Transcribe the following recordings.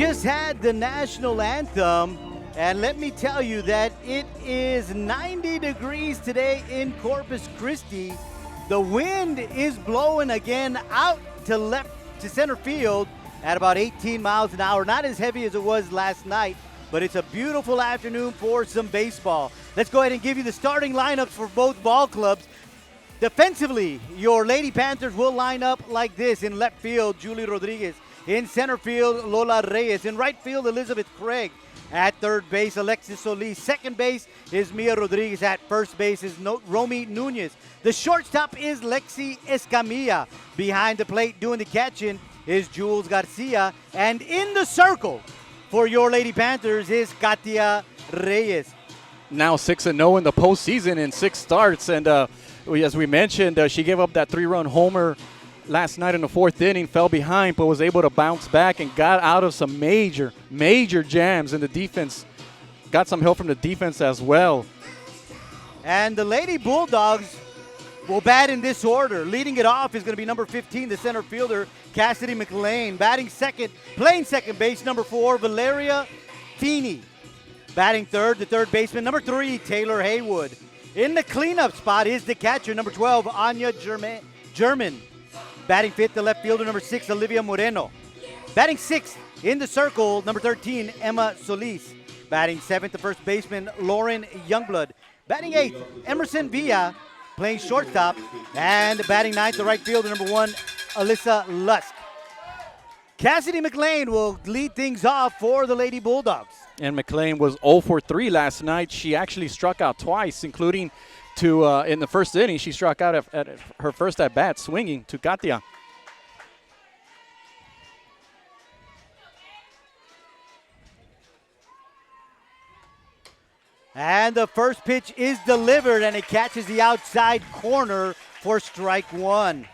just had the national anthem, and let me tell you that it is 90 degrees today in Corpus Christi. The wind is blowing again out to center field at about 18 miles an hour. Not as heavy as it was last night, but it's a beautiful afternoon for some baseball. Let's go ahead and give you the starting lineups for both ball clubs. Defensively, your Lady Panthers will line up like this. In left field, Julie Rodriguez. In center field, Lola Reyes. In right field, Elizabeth Craig. At third base, Alexis Solis. Second base is Mia Rodriguez. At first base is Romy Nunez. The shortstop is Lexi Escamilla. Behind the plate doing the catching is Jules Garcia. And in the circle for your Lady Panthers is Katia Reyes. Now 6-0 in the postseason in 6 starts. And as we mentioned, she gave up that 3-run homer last night in the 4th inning, fell behind, but was able to bounce back and got out of some major jams in the defense. Got some help from the defense as well. And the Lady Bulldogs will bat in this order. Leading it off is going to be number 15, the center fielder, Cassidy McLean. Batting second, playing second base, number 4, Valeria Feeney. Batting third, the third baseman, number 3, Taylor Haywood. In the cleanup spot is the catcher, number 12, Anya German. Batting fifth, the left fielder, number 6, Olivia Moreno. Batting sixth, in the circle, number 13, Emma Solis. Batting seventh, the first baseman, Lauren Youngblood. Batting eighth, Emerson Villa, playing shortstop. And batting ninth, the right fielder, number 1, Alyssa Lusk. Cassidy McLean will lead things off for the Lady Bulldogs. And McLean was 0 for 3 last night. She actually struck out twice, including in the first inning. She struck out at her first at-bat, swinging to Katia. And the first pitch is delivered, and it catches the outside corner for strike 1.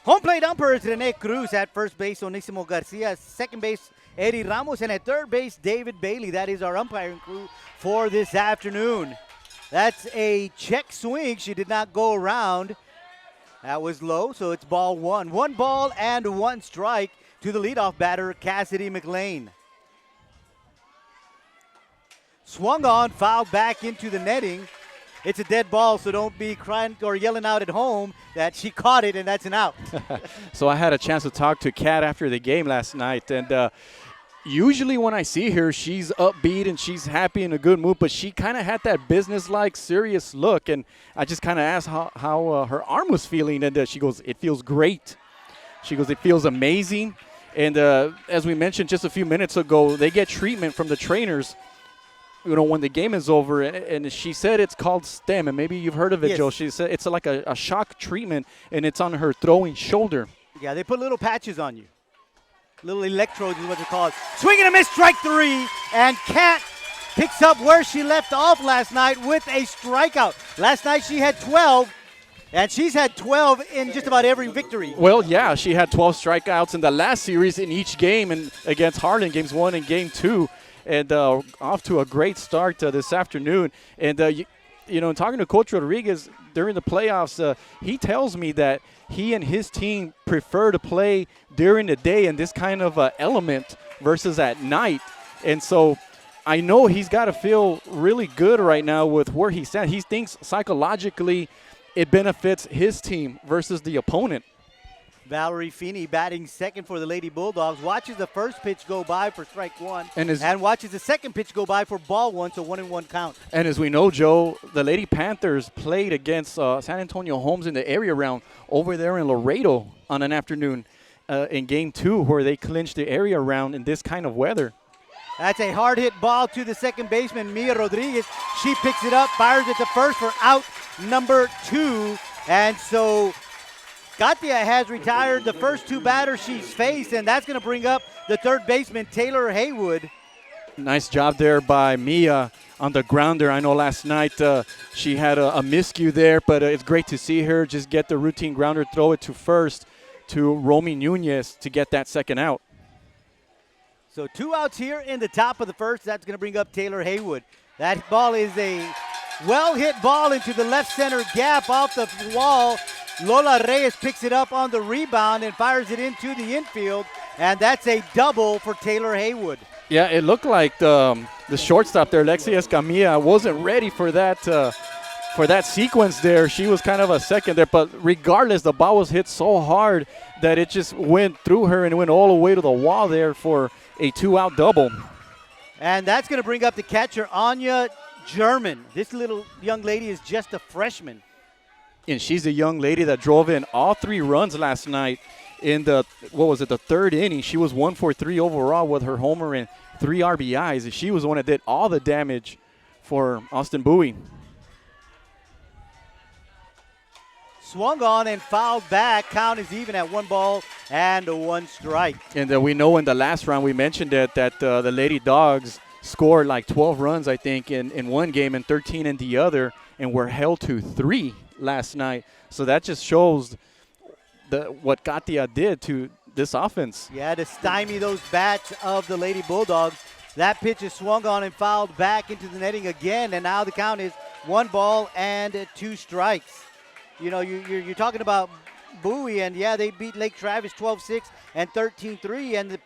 Home plate umpire is Rene Cruz. At first base, Onisimo Garcia. Second base, Eddie Ramos. And at third base, David Bailey. That is our umpiring crew for this afternoon. That's a check swing. She did not go around. That was low, so it's ball 1. 1 ball and 1 strike to the leadoff batter, Cassidy McLean. Swung on, fouled back into the netting. It's a dead ball, so don't be crying or yelling out at home that she caught it and that's an out. So I had a chance to talk to Kat after the game last night, and usually when I see her, she's upbeat and she's happy in a good mood, but she kind of had that business-like, serious look, and I just kind of asked how her arm was feeling, and she goes, "It feels great." She goes, "It feels amazing." And as we mentioned just a few minutes ago, they get treatment from the trainers, when the game is over, and she said it's called STEM, and maybe you've heard of it, yes. Joe. She said it's like a shock treatment, and it's on her throwing shoulder. Yeah, they put little patches on you. Little electrodes is what they call it. Swing and a miss, strike 3, and Kat picks up where she left off last night with a strikeout. Last night she had 12, and she's had 12 in just about every victory. Well, yeah, she had 12 strikeouts in the last series in each game, and against Harlan, games 1 and game 2. And off to a great start this afternoon. And, talking to Coach Rodriguez during the playoffs, he tells me that he and his team prefer to play during the day in this kind of element versus at night. And so I know he's got to feel really good right now with where he's at. He thinks psychologically it benefits his team versus the opponent. Valerie Feeney batting second for the Lady Bulldogs. Watches the first pitch go by for strike 1 and watches the second pitch go by for ball 1, so 1-1 count. And as we know, Joe, the Lady Panthers played against San Antonio Homes in the area round over there in Laredo on an afternoon in game 2 where they clinched the area round in this kind of weather. That's a hard hit ball to the second baseman, Mia Rodriguez. She picks it up, fires it to first for out number 2. And so Katia has retired the first 2 batters she's faced, and that's going to bring up the third baseman, Taylor Haywood. Nice job there by Mia on the grounder. I know last night she had a miscue there, but it's great to see her just get the routine grounder, throw it to first to Romy Nunez to get that second out. So 2 outs here in the top of the first. That's going to bring up Taylor Haywood. That ball is a well-hit ball into the left center gap off the wall. Lola Reyes picks it up on the rebound and fires it into the infield. and that's a double for Taylor Haywood. Yeah, it looked like the shortstop there, Lexi Escamilla, wasn't ready for that sequence there. She was kind of a second there, but regardless, the ball was hit so hard that it just went through her and went all the way to the wall there for a 2-out double. And that's going to bring up the catcher, Anya German. This little young lady is just a freshman. And she's a young lady that drove in all 3 runs last night in the third inning. She was 1 for 3 overall with her homer and 3 RBIs. And she was the one that did all the damage for Austin Bowie. Swung on and fouled back. Count is even at 1 ball and 1 strike. And we know in the last round we mentioned it that the Lady Dogs scored like 12 runs, I think, in one game and 13 in the other, and were held to 3 last night. So that just shows what Katia did to this offense. Yeah, to stymie those bats of the Lady Bulldogs. That pitch is swung on and fouled back into the netting again, and now the count is 1 ball and 2 strikes. You know, you're talking about Bowie, and yeah, they beat Lake Travis 12-6 and 13-3,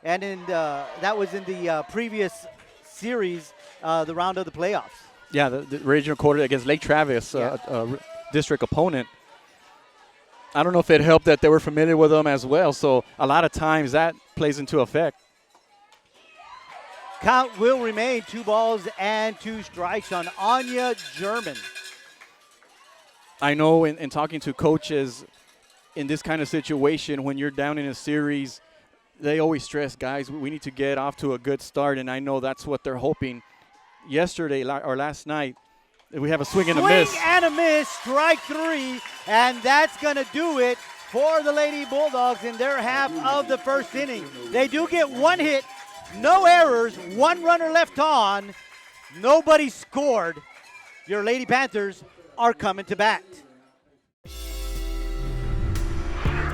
that was in the previous series, the round of the playoffs. Yeah, the regional quarter against Lake Travis, district opponent. I don't know if it helped that they were familiar with them as well, so a lot of times that plays into effect. Count will remain 2 balls and 2 strikes on Anya German. I know in talking to coaches in this kind of situation, when you're down in a series, they always stress, guys, we need to get off to a good start, and I know that's what they're hoping. Yesterday or last night, we have a swing and a miss. Swing and a miss, strike 3, and that's going to do it for the Lady Bulldogs in their half of the first inning. They do get 1 hit, no errors, 1 runner left on, nobody scored. Your Lady Panthers are coming to bat.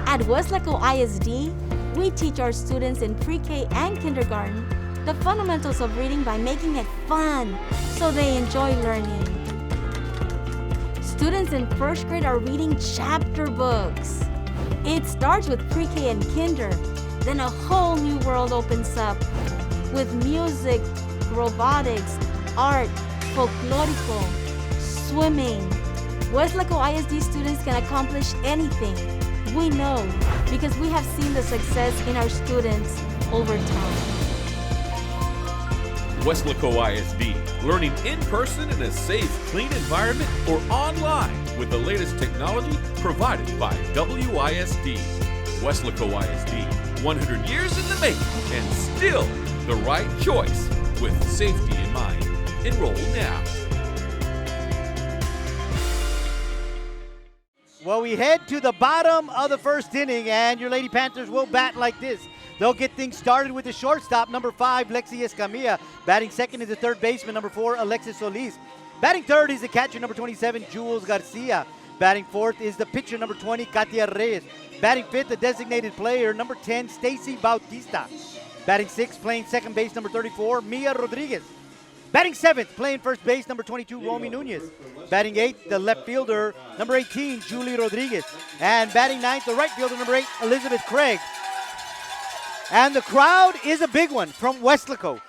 At Weslaco ISD, we teach our students in pre-K and kindergarten the fundamentals of reading by making it fun so they enjoy learning. Students in first grade are reading chapter books. It starts with pre-K and kinder, then a whole new world opens up with music, robotics, art, folklorico, swimming. Weslaco ISD students can accomplish anything. We know because we have seen the success in our students over time. Weslaco ISD, learning in person in a safe, clean environment or online with the latest technology provided by WISD. Weslaco ISD, 100 years in the making and still the right choice with safety in mind. Enroll now. Well, we head to the bottom of the first inning, and your Lady Panthers will bat like this. They'll get things started with the shortstop, number 5, Lexi Escamilla. Batting second is the third baseman, number 4, Alexis Solis. Batting third is the catcher, number 27, Jules Garcia. Batting fourth is the pitcher, number 20, Katia Reyes. Batting fifth, the designated player, number 10, Stacy Bautista. Batting sixth, playing second base, number 34, Mia Rodriguez. Batting seventh, playing first base, number 22, Romy Nunez. Batting eighth, the left fielder, number 18, Julie Rodriguez. And batting ninth, the right fielder, number 8, Elizabeth Craig. And the crowd is a big one from Weslaco,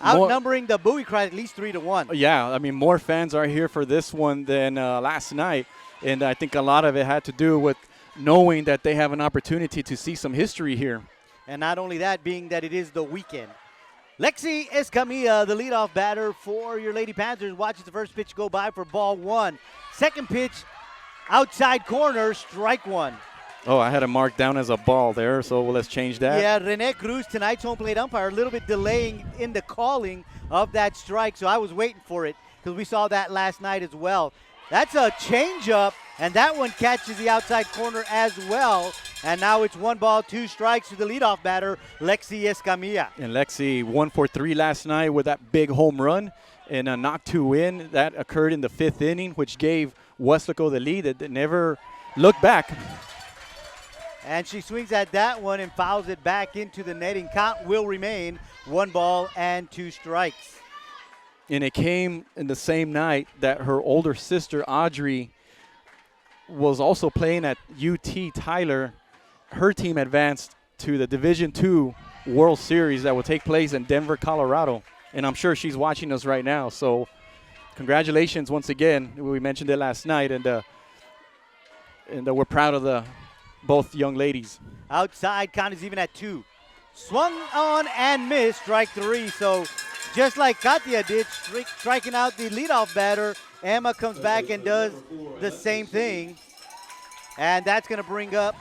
outnumbering the Bowie crowd at least 3-1. Yeah, I mean, more fans are here for this one than last night. And I think a lot of it had to do with knowing that they have an opportunity to see some history here. And not only that, being that it is the weekend. Lexi Escamilla, the leadoff batter for your Lady Panthers, watches the first pitch go by for ball 1. Second pitch, outside corner, strike 1. Oh, I had it marked down as a ball there, so let's change that. Yeah, Rene Cruz, tonight's home plate umpire, a little bit delaying in the calling of that strike, so I was waiting for it because we saw that last night as well. That's a changeup, and that one catches the outside corner as well. And now it's 1 ball, 2 strikes to the leadoff batter, Lexi Escamilla. And Lexi 1 for 3 last night with that big home run and a knock 2 in. That occurred in the 5th inning, which gave Weslaco the lead. That never looked back. And she swings at that one and fouls it back into the netting. Count will remain 1 ball and 2 strikes. And it came in the same night that her older sister, Audrey, was also playing at UT Tyler. Her team advanced to the Division II World Series that will take place in Denver, Colorado. And I'm sure she's watching us right now. So congratulations once again. We mentioned it last night, and we're proud of both young ladies. Outside, count is even at 2. Swung on and missed, strike 3. So just like Katia did, striking out the leadoff batter, Emma comes back and does the same thing. And that's going to bring up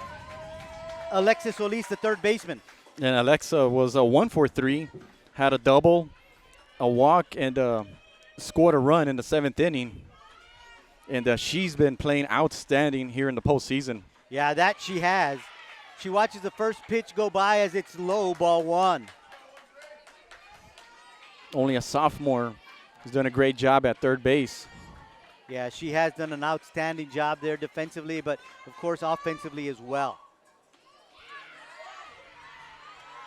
Alexis Solis, the third baseman. And Alexa was a 1-for-3, had a double, a walk, and scored a run in the 7th inning. And she's been playing outstanding here in the postseason. Yeah, that she has. She watches the first pitch go by as it's low, ball 1. Only a sophomore has done a great job at third base. Yeah, she has done an outstanding job there defensively, but of course offensively as well.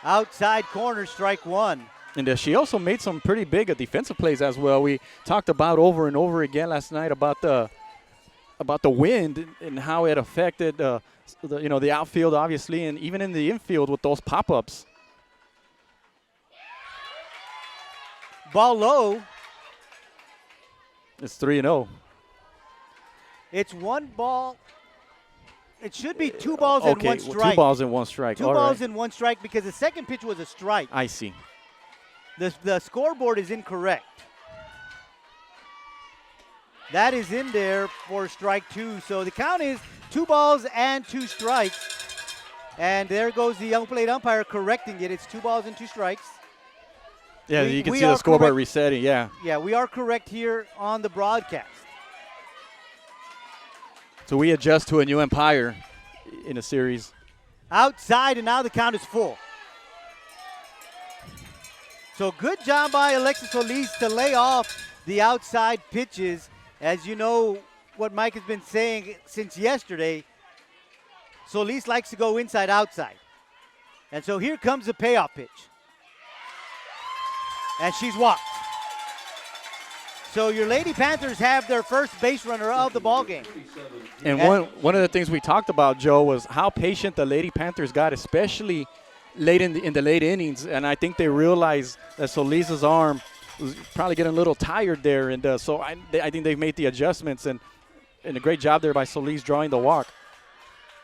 Outside corner, strike 1. And she also made some pretty big defensive plays as well. We talked about over and over again last night about the wind and how it affected the outfield, obviously, and even in the infield with those pop-ups. Ball low. It's 3-0. It's 1 ball. It should be 2 balls and 1 strike. Well, 2 balls and 1 strike. 2 All balls right. and 1 strike because the second pitch was a strike. I see. The scoreboard is incorrect. That is in there for strike 2. So the count is 2 balls and 2 strikes. And there goes the young plate umpire correcting it. It's 2 balls and 2 strikes. Yeah, you can see the scoreboard resetting, yeah. Yeah, we are correct here on the broadcast. So we adjust to a new umpire in a series. Outside, and now the count is full. So good job by Alexis Solis to lay off the outside pitches. As you know, what Mike has been saying since yesterday, Solis likes to go inside, outside. And so here comes the payoff pitch. And she's walked. So your Lady Panthers have their first base runner of the ballgame. And one of the things we talked about, Joe, was how patient the Lady Panthers got, especially late in the late innings. And I think they realized that Solis's arm was probably getting a little tired there. And so I think they've made the adjustments, and a great job there by Solis drawing the walk.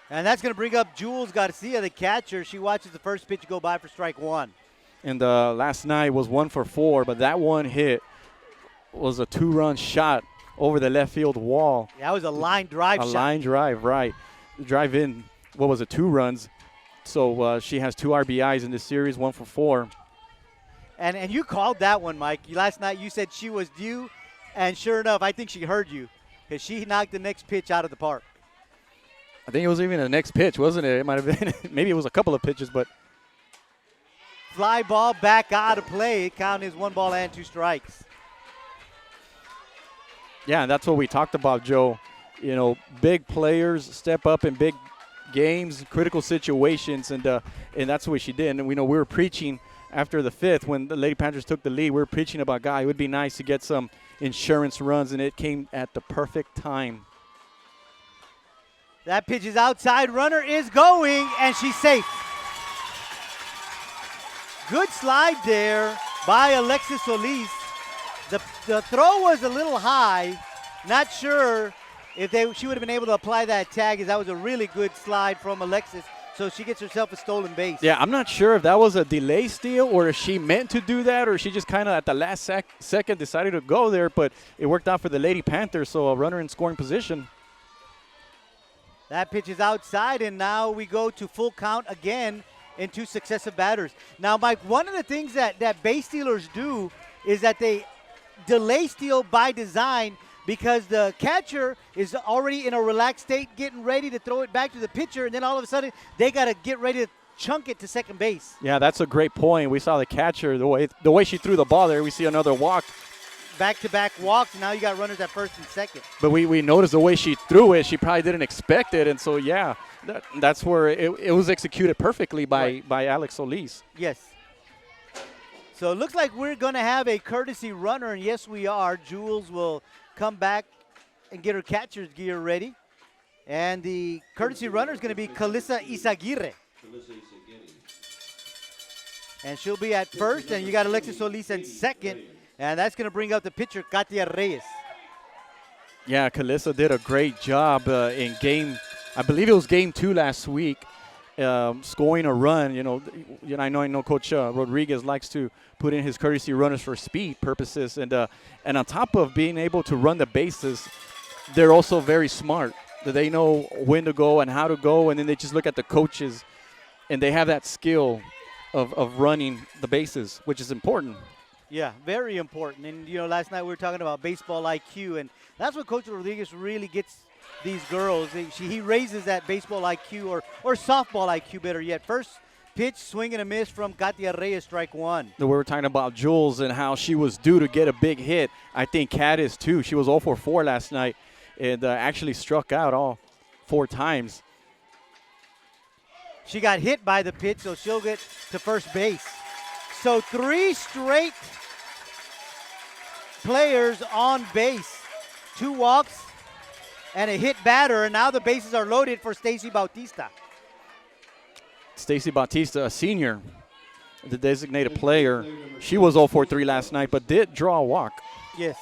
And that's going to bring up Jules Garcia, the catcher. She watches the first pitch go by for strike 1. And last night was 1 for 4, but that one hit was a 2-run shot over the left field wall. Yeah, that was a line drive shot. A line drive, right. Drive in, 2 runs. So she has 2 RBIs in this series, 1 for 4. And you called that one, Mike. Last night you said she was due, and sure enough, I think she heard you because she knocked the next pitch out of the park. I think it was even the next pitch, wasn't it? It might have been. Maybe it was a couple of pitches, but. Fly ball back out of play. Count is 1 ball and 2 strikes. Yeah, and that's what we talked about, Joe. You know, big players step up in big games, critical situations, and that's what she did. And we were preaching after the 5th when the Lady Panthers took the lead. We were preaching about, it would be nice to get some insurance runs, and it came at the perfect time. That pitch is outside. Runner is going, and she's safe. Good slide there by Alexis Solis. The throw was a little high. Not sure if she would have been able to apply that tag, as that was a really good slide from Alexis. So she gets herself a stolen base. Yeah, I'm not sure if that was a delay steal or if she meant to do that or she just kind of at the last second decided to go there, but it worked out for the Lady Panthers, so a runner in scoring position. That pitch is outside, and now we go to full count again in 2 successive batters. Now, Mike, one of the things that base stealers do is that they delay steal by design because the catcher is already in a relaxed state, getting ready to throw it back to the pitcher, and then all of a sudden they got to get ready to chunk it to second base. Yeah, that's a great point. We saw the catcher, the way she threw the ball there, we see another walk. Back-to-back walks, and now you got runners at first and second. But we noticed the way she threw it, she probably didn't expect it, and so, yeah, that's where it was executed perfectly by Alex Solis. Yes. So it looks like we're going to have a courtesy runner, and yes, we are. Jules will come back and get her catcher's gear ready. And the courtesy runner is going to be Kalissa Isaguirre. And she'll be at first, and you got Alexis Solis in second. And that's going to bring up the pitcher, Katia Reyes. Yeah, Calissa did a great job in game, I believe it was game 2 last week, scoring a run. I know Coach Rodriguez likes to put in his courtesy runners for speed purposes. And on top of being able to run the bases, they're also very smart. They know when to go and how to go, and then they just look at the coaches, and they have that skill of running the bases, which is important. Yeah, very important. And, last night we were talking about baseball IQ, and that's what Coach Rodriguez really gets these girls. He raises that baseball IQ or softball IQ, better yet. First pitch, swing and a miss from Katia Reyes, strike one. We were talking about Jules and how she was due to get a big hit. I think Kat is too. She was 0 for 4 last night and actually struck out all 4 times. She got hit by the pitch, so she'll get to first base. So 3 straight players on base. 2 walks and a hit batter, and now the bases are loaded for Stacy Bautista. Stacy Bautista, a senior, the designated player. She was 0 for 3 last night, but did draw a walk. Yes.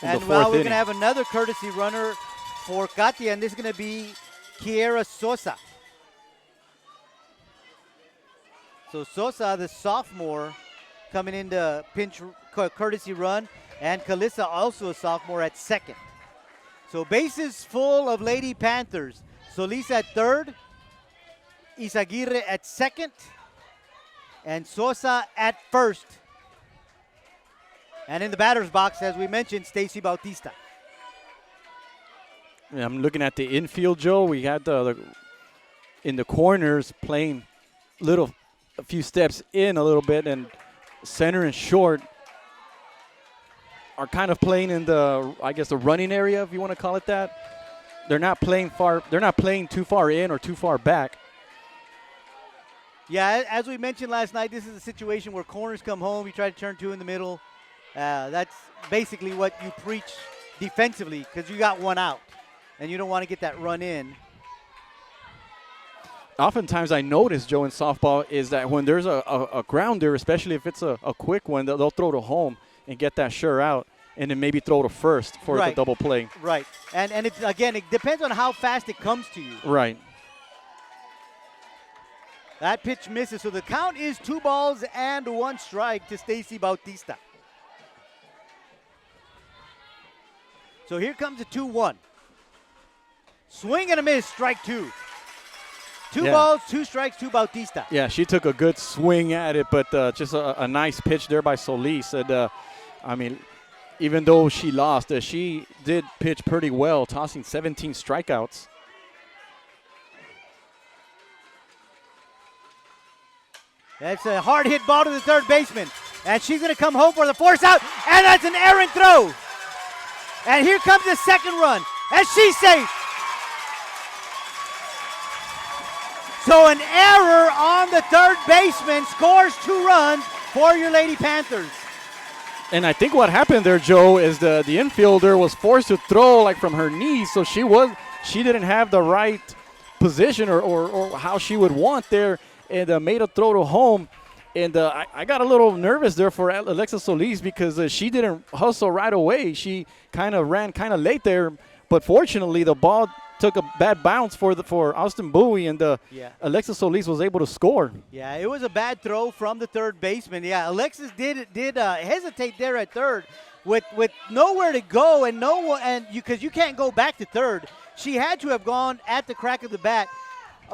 In And the now fourth we're going inning. to have another courtesy runner for Katia, and this is going to be Kiera Sosa. So Sosa, the sophomore, coming into pinch courtesy run, and Kalissa also a sophomore at second. So bases full of Lady Panthers. Solis at third, Izaguirre at second, and Sosa at first. And in the batter's box, as we mentioned, Stacy Bautista. Yeah, I'm looking at the infield, Joe. We had the in the corners playing a few steps in a little bit, and center and short are kind of playing in the, I guess, the running area, if you want to call it that. They're not playing too far in or too far back. Yeah, as we mentioned last night, this is a situation where corners come home. You try to turn 2 in the middle. That's basically what you preach defensively, because you got 1 out, and you don't want to get that run in. Oftentimes I notice, Joe, in softball is that when there's a grounder, especially if it's a quick one, they'll throw to home and get that sure out, and then maybe throw to first for the double play. Right. And it's, again, it depends on how fast it comes to you. Right. That pitch misses, so the count is 2 balls and 1 strike to Stacy Bautista. So here comes the 2-1. Swing and a miss, strike 2. 2 balls, 2 strikes to Bautista. Yeah, she took a good swing at it, but just a nice pitch there by Solis. And, I mean, even though she lost, she did pitch pretty well, tossing 17 strikeouts. That's a hard hit ball to the third baseman. And she's going to come home for the force out, and that's an errant throw. And here comes the second run, and she's safe. So an error on the third baseman scores 2 runs for your Lady Panthers. And I think what happened there, Joe, is the infielder was forced to throw like from her knees, so she didn't have the right position or how she would want there, and made a throw to home. And I got a little nervous there for Alexis Solis because she didn't hustle right away. She kind of ran kind of late there, but fortunately the ball took a bad bounce for Austin Bowie, and Alexis Solis was able to score. Yeah, it was a bad throw from the third baseman. Yeah, Alexis did hesitate there at third with nowhere to go and because you can't go back to third. She had to have gone at the crack of the bat.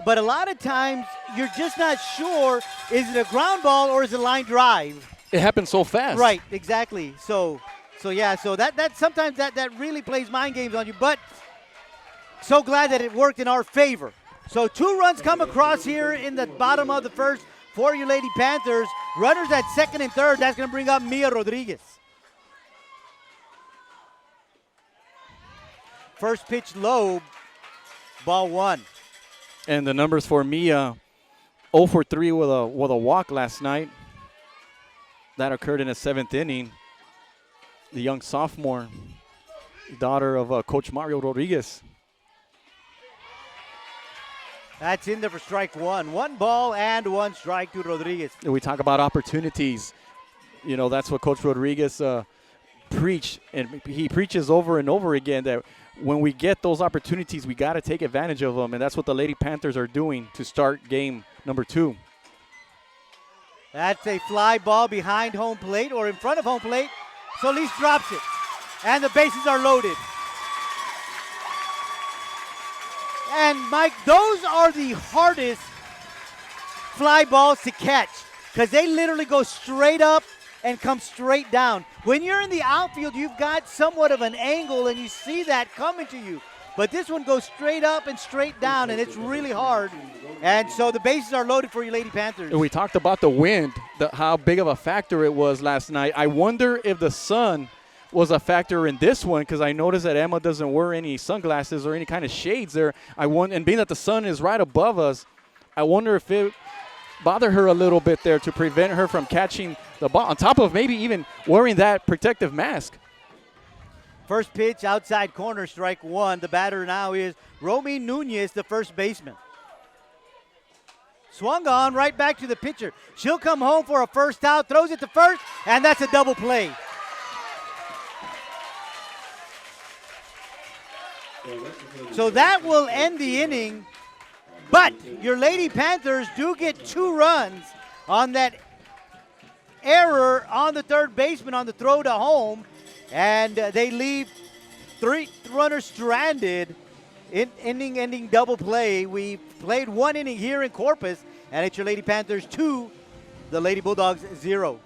But a lot of times you're just not sure, is it a ground ball or is it a line drive? It happened so fast. Right, exactly. So that sometimes that really plays mind games on you, but so glad that it worked in our favor. So 2 runs come across here in the bottom of the first for your Lady Panthers. Runners at second and third. That's going to bring up Mia Rodriguez. First pitch low, ball 1. And the numbers for Mia, 0 for 3 with a walk last night. That occurred in the 7th inning. The young sophomore, daughter of Coach Mario Rodriguez. That's in there for strike one. 1 ball and 1 strike to Rodriguez. We talk about opportunities. You know, that's what Coach Rodriguez preach, and he preaches over and over again that when we get those opportunities, we got to take advantage of them, and that's what the Lady Panthers are doing to start game number 2. That's a fly ball behind home plate or in front of home plate. Solis drops it, and the bases are loaded. And, Mike, those are the hardest fly balls to catch because they literally go straight up and come straight down. When you're in the outfield, you've got somewhat of an angle, and you see that coming to you. But this one goes straight up and straight down, and it's really hard. And so the bases are loaded for you, Lady Panthers. And we talked about the wind, how big of a factor it was last night. I wonder if the sun was a factor in this one, because I noticed that Emma doesn't wear any sunglasses or any kind of shades there. And being that the sun is right above us, I wonder if it bothered her a little bit there to prevent her from catching the ball, on top of maybe even wearing that protective mask. First pitch, outside corner, strike 1. The batter now is Romy Nunez, the first baseman. Swung on, right back to the pitcher. She'll come home for a first out, throws it to first, and that's a double play. So that will end the inning, but your Lady Panthers do get 2 runs on that error on the third baseman on the throw to home, and they leave 3 runners stranded. Ending double play. We played 1 inning here in Corpus, and it's your Lady Panthers 2, the Lady Bulldogs 0.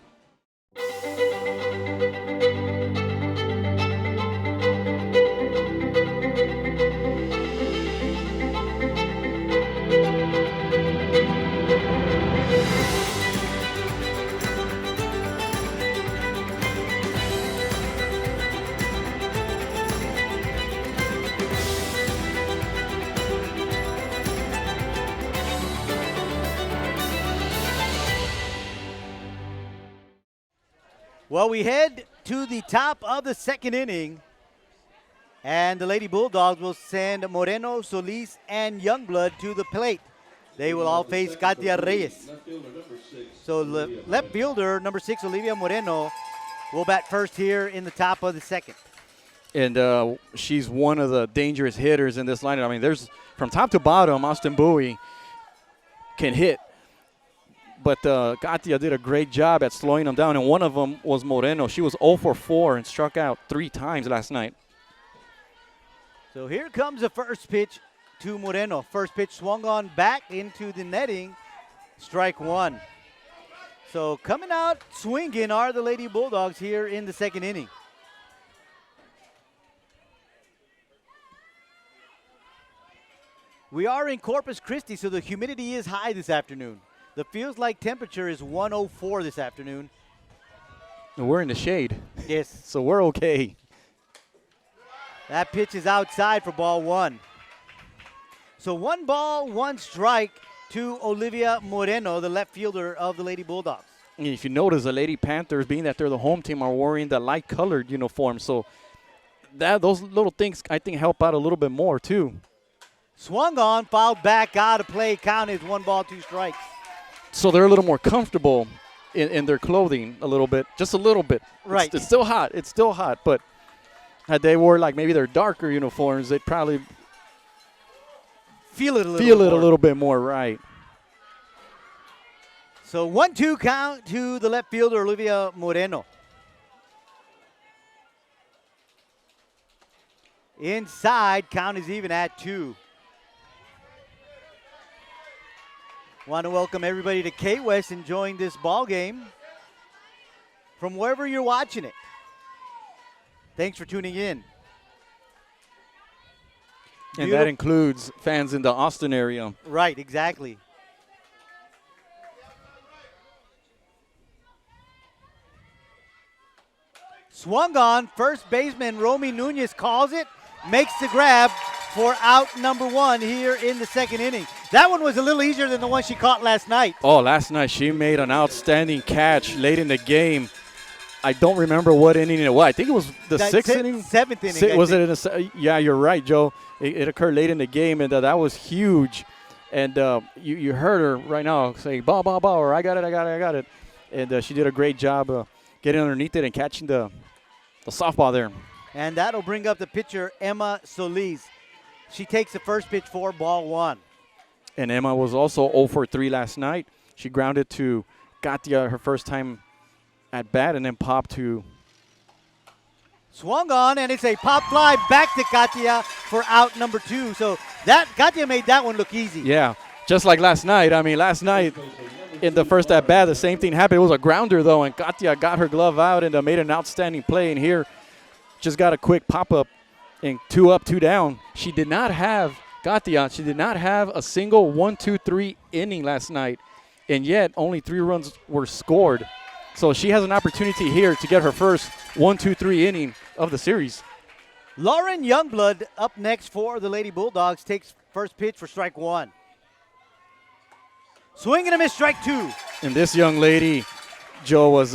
Well, we head to the top of the second inning, and the Lady Bulldogs will send Moreno, Solis, and Youngblood to the plate. They will all face Katia Reyes. So left fielder, number 6, Olivia Moreno, will bat first here in the top of the second. And she's one of the dangerous hitters in this lineup. I mean, there's from top to bottom, Austin Bowie can hit. But Katia did a great job at slowing them down, and one of them was Moreno. She was 0 for 4 and struck out 3 times last night. So here comes the first pitch to Moreno. First pitch swung on back into the netting, strike 1. So coming out swinging are the Lady Bulldogs here in the second inning. We are in Corpus Christi, so the humidity is high this afternoon. The feels-like temperature is 104 this afternoon. And we're in the shade. Yes. So we're okay. That pitch is outside for ball 1. So 1 ball, 1 strike to Olivia Moreno, the left fielder of the Lady Bulldogs. And if you notice, the Lady Panthers, being that they're the home team, are wearing the light-colored uniform. So those little things, I think, help out a little bit more, too. Swung on, fouled back, out of play. Count is 1 ball, 2 strikes. So they're a little more comfortable in their clothing a little bit, just a little bit. Right. It's still hot. It's still hot. But had they wore like maybe their darker uniforms, they'd probably feel it a little bit more, right. So 1-2 count to the left fielder, Olivia Moreno. Inside, count is even at 2. Want to welcome everybody to K-West enjoying this ball game from wherever you're watching it. Thanks for tuning in. And that includes fans in the Austin area. Right, exactly. Swung on, first baseman Romy Nunez calls it, makes the grab for out number 1 here in the second inning. That one was a little easier than the one she caught last night. Oh, last night she made an outstanding catch late in the game. I don't remember what inning it was. I think it was the 6th inning? 7th inning. Was it in yeah, you're right, Joe. It occurred late in the game, and that was huge. And you heard her right now say, ball, ball, ball, or I got it. And she did a great job getting underneath it and catching the softball there. And that'll bring up the pitcher, Emma Solis. She takes the first pitch for ball 1. And Emma was also 0 for 3 last night. She grounded to Katia her first time at bat and then popped to. Swung on, and it's a pop fly back to Katia for out number 2. So that Katia made that one look easy. Yeah, just like last night. I mean, last night in the first at bat, the same thing happened. It was a grounder, though, and Katia got her glove out and made an outstanding play. And here, just got a quick pop-up and 2 up, 2 down. She did not have, Katia, she did not have a single 1-2-3 inning last night, and yet only 3 runs were scored. So she has an opportunity here to get her first 1-2-3 inning of the series. Lauren Youngblood up next for the Lady Bulldogs, takes first pitch for strike 1. Swing and a miss, strike 2. And this young lady, Joe, was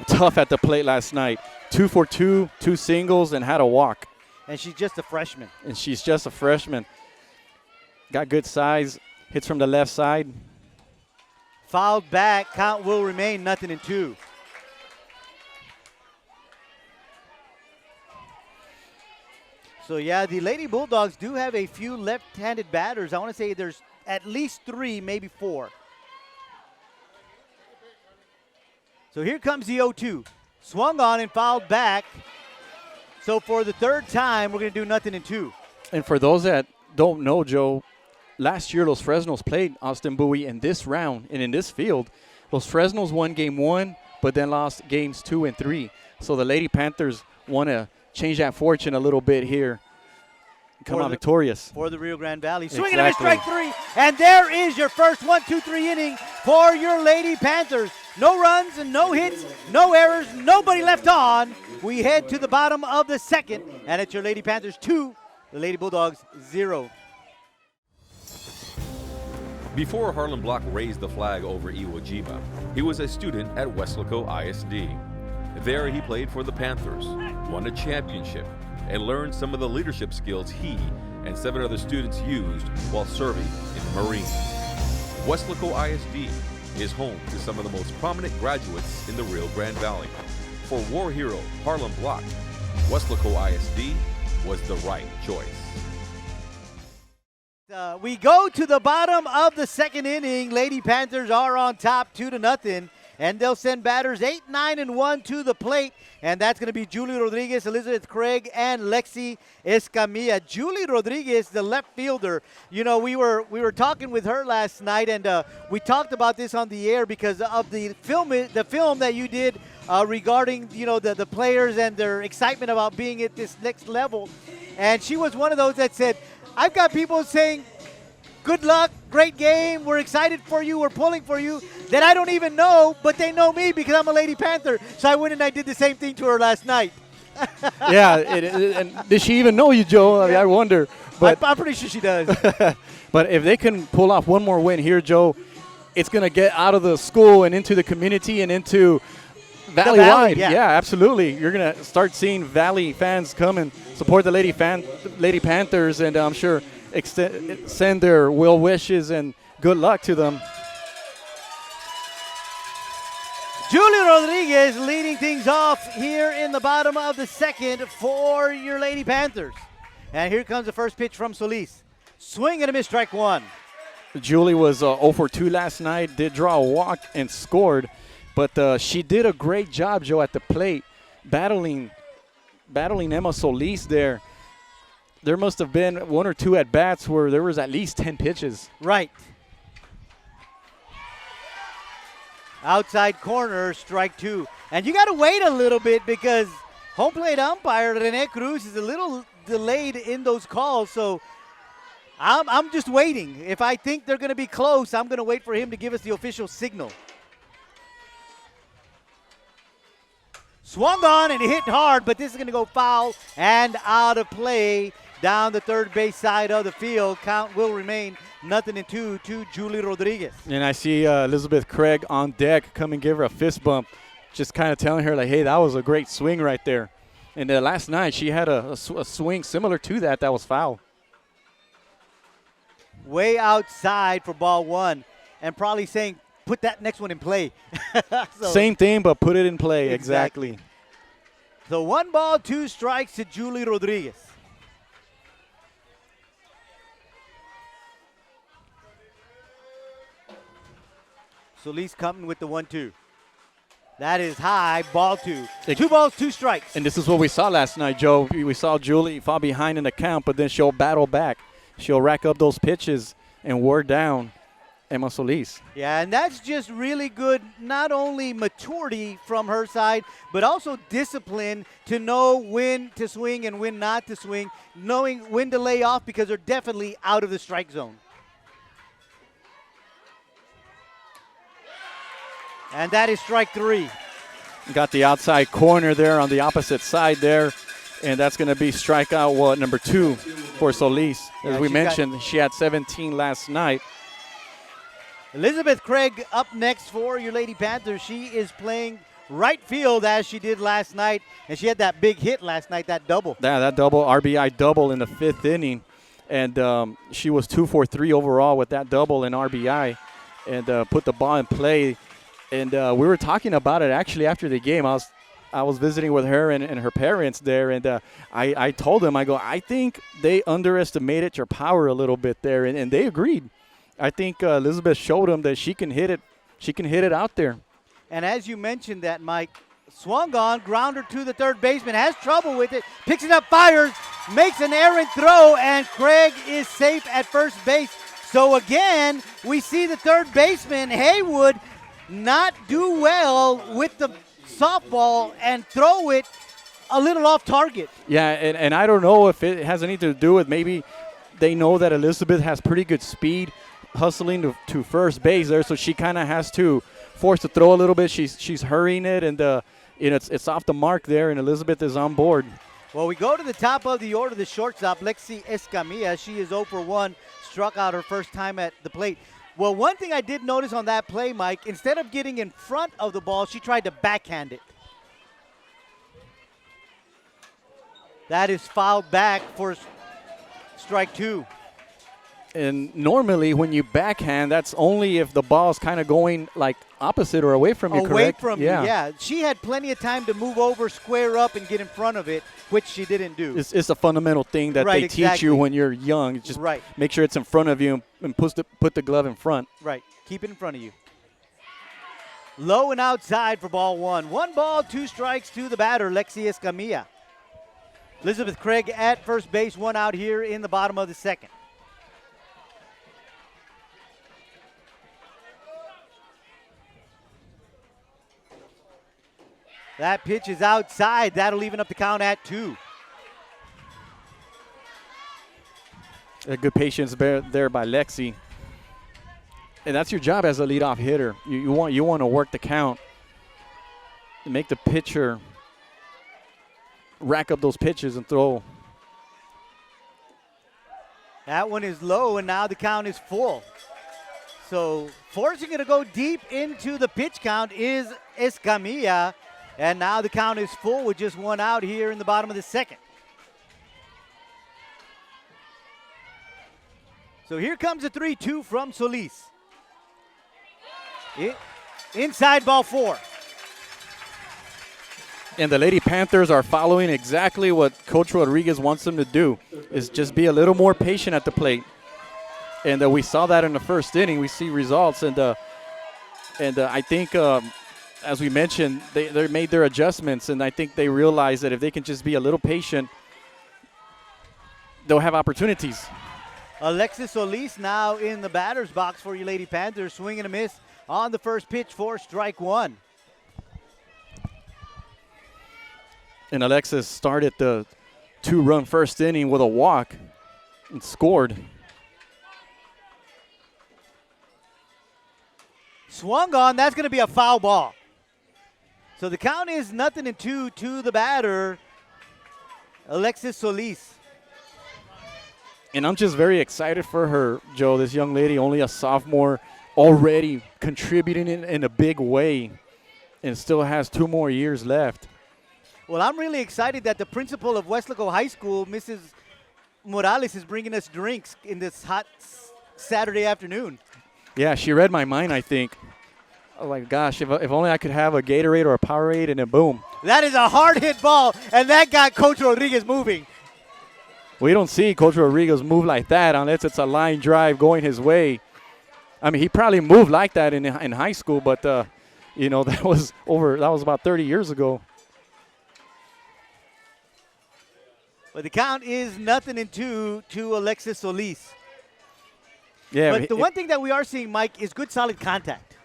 tough at the plate last night. 2 for 2, 2 singles, and had a walk. And she's just a freshman. Got good size, hits from the left side. Fouled back, count will remain 0-2. So, yeah, the Lady Bulldogs do have a few left-handed batters. I want to say there's at least 3, maybe 4. So here comes the 0-2. Swung on and fouled back. So for the third time, we're going to do 0-2. And for those that don't know, Joe, last year Los Fresnos played Austin Bowie in this round and in this field. Los Fresnos won game 1, but then lost games 2 and 3. So the Lady Panthers want to change that fortune a little bit here. Come out victorious. For the Rio Grande Valley. Swinging and a strike 3. And there is your first 1-2-3 inning for your Lady Panthers. No runs and no hits, no errors, nobody left on. We head to the bottom of the second, and it's your Lady Panthers 2, the Lady Bulldogs 0. Before Harlan Block raised the flag over Iwo Jima, he was a student at Weslaco ISD. There he played for the Panthers, won a championship, and learned some of the leadership skills he and 7 other students used while serving in the Marines. Weslaco ISD is home to some of the most prominent graduates in the Rio Grande Valley. For war hero Harlan Block, Weslaco ISD was the right choice. We go to the bottom of the second inning. Lady Panthers are on top 2-0. And they'll send batters 8, 9, and 1 to the plate. And that's going to be Julie Rodriguez, Elizabeth Craig, and Lexi Escamilla. Julie Rodriguez, the left fielder. You know, we were talking with her last night, and we talked about this on the air because of the film that you did regarding, you know, the players and their excitement about being at this next level. And she was one of those that said, I've got people saying, good luck, great game, we're excited for you, we're pulling for you, that I don't even know, but they know me because I'm a Lady Panther. So I went and I did the same thing to her last night. Yeah, and did she even know you, Joe? I mean, I wonder. But I'm pretty sure she does. But if they can pull off one more win here, Joe, it's going to get out of the school and into the community and into Valley-wide. Yeah, absolutely. You're going to start seeing Valley fans come and support the Lady Panthers, and I'm sure send their well wishes and good luck to them. Julie Rodriguez leading things off here in the bottom of the second for your Lady Panthers. And here comes the first pitch from Solis. Swing and a miss, strike 1. Julie was 0 for 2 last night, did draw a walk and scored. But she did a great job, Joe, at the plate, battling Emma Solis there. There must have been 1 or 2 at-bats where there was at least 10 pitches. Right. Outside corner, strike 2. And you got to wait a little bit because home plate umpire Rene Cruz is a little delayed in those calls. So I'm just waiting. If I think they're going to be close, I'm going to wait for him to give us the official signal. Swung on and hit hard, but this is going to go foul and out of play down the third base side of the field. Count will remain 0-2 to Julie Rodriguez. And I see Elizabeth Craig on deck come and give her a fist bump, just kind of telling her, like, hey, that was a great swing right there. And last night she had a swing similar to that was foul. way outside for ball one, and probably saying, put that next one in play. So, same thing, but put it in play. Exactly. So 1 ball, 2 strikes to Julie Rodriguez. Solis coming with the 1-2. That is high, ball 2. 2 balls, 2 strikes. And this is what we saw last night, Joe. We saw Julie fall behind in the count, but then she'll battle back. She'll rack up those pitches and wear down Emma Solis. Yeah, and that's just really good, not only maturity from her side, but also discipline to know when to swing and when not to swing, knowing when to lay off because they're definitely out of the strike zone. And that is strike 3. Got the outside corner there on the opposite side there, and that's going to be strikeout, number 2 for Solis. As we mentioned, she had 17 last night. Elizabeth Craig up next for your Lady Panthers. She is playing right field as she did last night, and she had that big hit last night, that double. Yeah, that double, RBI double in the 5th inning, and she was 2 for 3 overall with that double and RBI, and put the ball in play. And we were talking about it actually after the game. I was visiting with her and her parents there, and I told them, I think they underestimated your power a little bit there, and they agreed. I think Elizabeth showed them that she can hit it. She can hit it out there. And as you mentioned that, Mike, swung on, grounder to the third baseman, has trouble with it, picks it up, fires, makes an errant throw, and Craig is safe at first base. So again, we see the third baseman, Haywood, not do well with the softball and throw it a little off target. Yeah, and I don't know if it has anything to do with maybe they know that Elizabeth has pretty good speed hustling to first base there, so she kind of has to force the throw a little bit. She's hurrying it, and it's off the mark there, and Elizabeth is on board. Well, we go to the top of the order, the shortstop, Lexi Escamilla. She is 0 for 1, struck out her first time at the plate. Well, one thing I did notice on that play, Mike, instead of getting in front of the ball, she tried to backhand it. That is fouled back for strike 2. And normally when you backhand, that's only if the ball's kind of going like opposite or away from you, correct? Away from you, yeah. She had plenty of time to move over, square up, and get in front of it, which she didn't do. It's a fundamental thing that they teach you when you're young. Just make sure it's in front of you and put the glove in front. Right. Keep it in front of you. Low and outside for ball 1. 1 ball, 2 strikes to the batter, Lexi Escamilla. Elizabeth Craig at first base, 1 out here in the bottom of the 2nd. That pitch is outside. That'll even up the count at 2. A good patience there by Lexi. And that's your job as a leadoff hitter. You want to work the count and make the pitcher rack up those pitches and throw. That one is low, and now the count is full. So forcing it to go deep into the pitch count is Escamilla. And now the count is full with just 1 out here in the bottom of the 2nd. So here comes a 3-2 from Solis. Inside ball 4. And the Lady Panthers are following exactly what Coach Rodriguez wants them to do, is just be a little more patient at the plate. And we saw that in the first inning. We see results. And I think as we mentioned, they made their adjustments, and I think they realized that if they can just be a little patient, they'll have opportunities. Alexis Solis now in the batter's box for your Lady Panthers, swing and a miss on the first pitch for strike 1. And Alexis started the 2-run first inning with a walk and scored. Swung on, that's going to be a foul ball. So the count is 0-2 to the batter, Alexis Solis. And I'm just very excited for her, Joe. This young lady, only a sophomore, already contributing in a big way, and still has 2 more years left. Well, I'm really excited that the principal of Weslaco High School, Mrs. Morales, is bringing us drinks in this hot Saturday afternoon. Yeah, she read my mind, I think. Oh, my gosh, if only I could have a Gatorade or a Powerade, and then boom. That is a hard hit ball, and that got Coach Rodriguez moving. We don't see Coach Rodriguez move like that unless it's a line drive going his way. I mean, he probably moved like that in high school, but, you know, that was about 30 years ago. But the count is 0-2 to Alexis Solis. Yeah, but the one thing that we are seeing, Mike, is good solid contact.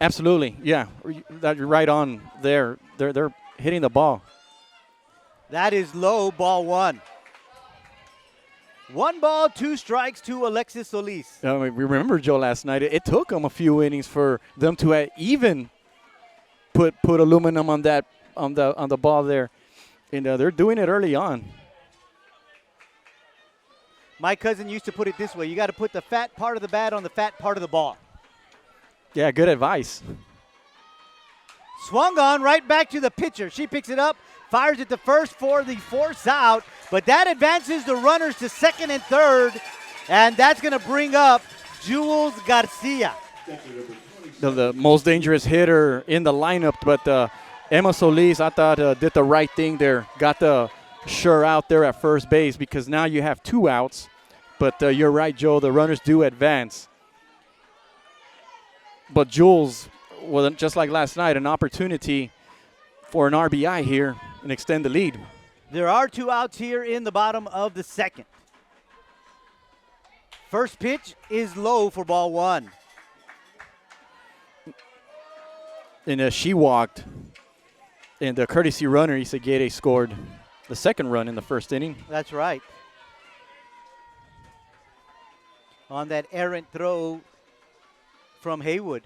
Absolutely, yeah. You're right on there. They're hitting the ball. That is low, ball one. 1 ball, 2 strikes to Alexis Solis. We remember, Joe, last night. It took them a few innings for them to even put aluminum on the ball there, and they're doing it early on. My cousin used to put it this way: you got to put the fat part of the bat on the fat part of the ball. Yeah, good advice. Swung on right back to the pitcher. She picks it up, fires it to first for the force out, but that advances the runners to second and third, and that's going to bring up Jules Garcia. The most dangerous hitter in the lineup, but Emma Solis, I thought, did the right thing there. Got the sure out there at first base because now you have 2 outs, but you're right, Joe, the runners do advance. But Jules, well, just like last night, an opportunity for an RBI here and extend the lead. There are 2 outs here in the bottom of the second. First pitch is low for ball 1. And she walked, and the courtesy runner, Isagede, scored the second run in the first inning. That's right. On that errant throw from Haywood.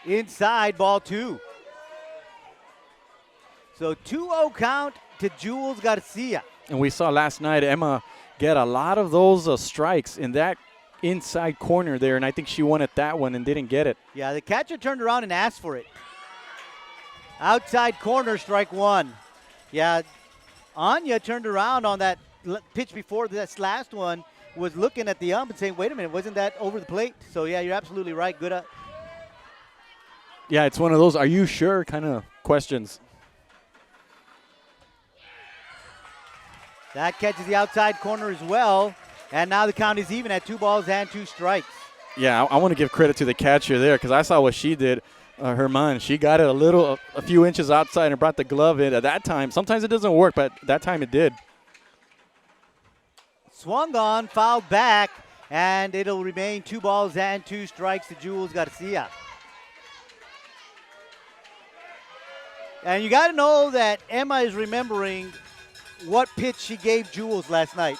Inside, ball 2. So 2-0 count to Jules Garcia. And we saw last night Emma get a lot of those strikes in that inside corner there, and I think she wanted that one and didn't get it. Yeah, the catcher turned around and asked for it. Outside corner, strike 1. Yeah, Anya turned around on that pitch before this last one, was looking at the ump and saying, wait a minute, wasn't that over the plate? So, yeah, you're absolutely right. Good. Yeah, it's one of those are you sure kind of questions. That catches the outside corner as well. And now the count is even at 2 balls and 2 strikes. Yeah, I want to give credit to the catcher there because I saw what she did. Herman, she got it a few inches outside and brought the glove in at that time. Sometimes it doesn't work, but that time it did. Swung on, fouled back, and it'll remain 2 balls and 2 strikes to Jules Garcia. And you got to know that Emma is remembering what pitch she gave Jules last night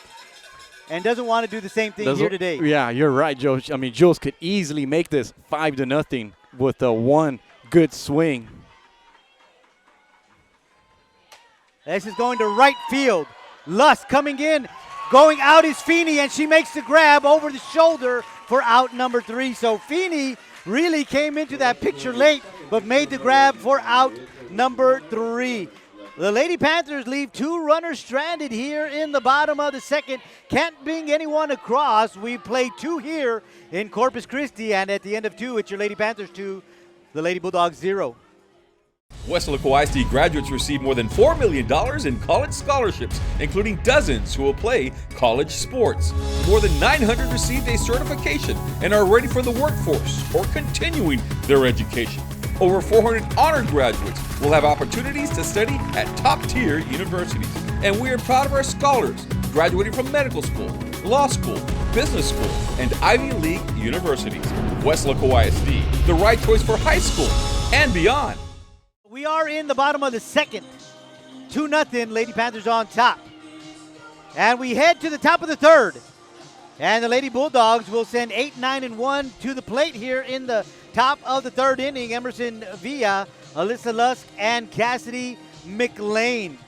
and doesn't want to do the same thing here today. Yeah, you're right, Joe. I mean, Jules could easily make this 5-0 with a one good swing. This is going to right field. Lust coming in. Going out is Feeney, and she makes the grab over the shoulder for out number 3. So Feeney really came into that picture late, but made the grab for out number 3. The Lady Panthers leave 2 runners stranded here in the bottom of the second. Can't bring anyone across. We play 2 here in Corpus Christi, and at the end of 2, it's your Lady Panthers 2, the Lady Bulldogs 0. Weslaco ISD graduates receive more than $4 million in college scholarships, including dozens who will play college sports. More than 900 received a certification and are ready for the workforce or continuing their education. Over 400 honored graduates will have opportunities to study at top-tier universities. And we are proud of our scholars graduating from medical school, law school, business school, and Ivy League universities. Weslaco ISD, the right choice for high school and beyond. We are in the bottom of the second. 2-0, Lady Panthers on top. And we head to the top of the third. And the Lady Bulldogs will send 8, 9, and 1 to the plate here in the top of the third inning. Emerson Villa, Alyssa Lusk, and Cassidy McLean.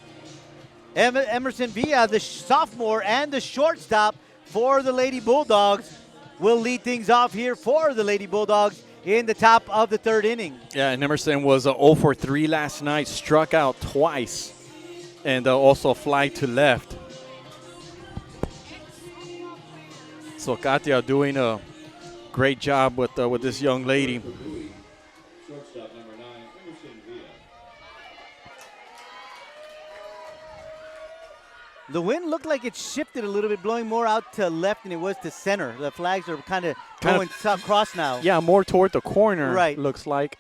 Emerson Villa, the sophomore and the shortstop for the Lady Bulldogs, will lead things off here for the Lady Bulldogs in the top of the third inning. Yeah, and Emerson was 0 for 3 last night, struck out twice, and also fly to left. So Katia doing a great job with this young lady. Shortstop number 9, Emerson Villa. The wind looked like it shifted a little bit, blowing more out to left than it was to center. The flags are kind of going across now. Yeah, more toward the corner, Right. looks like.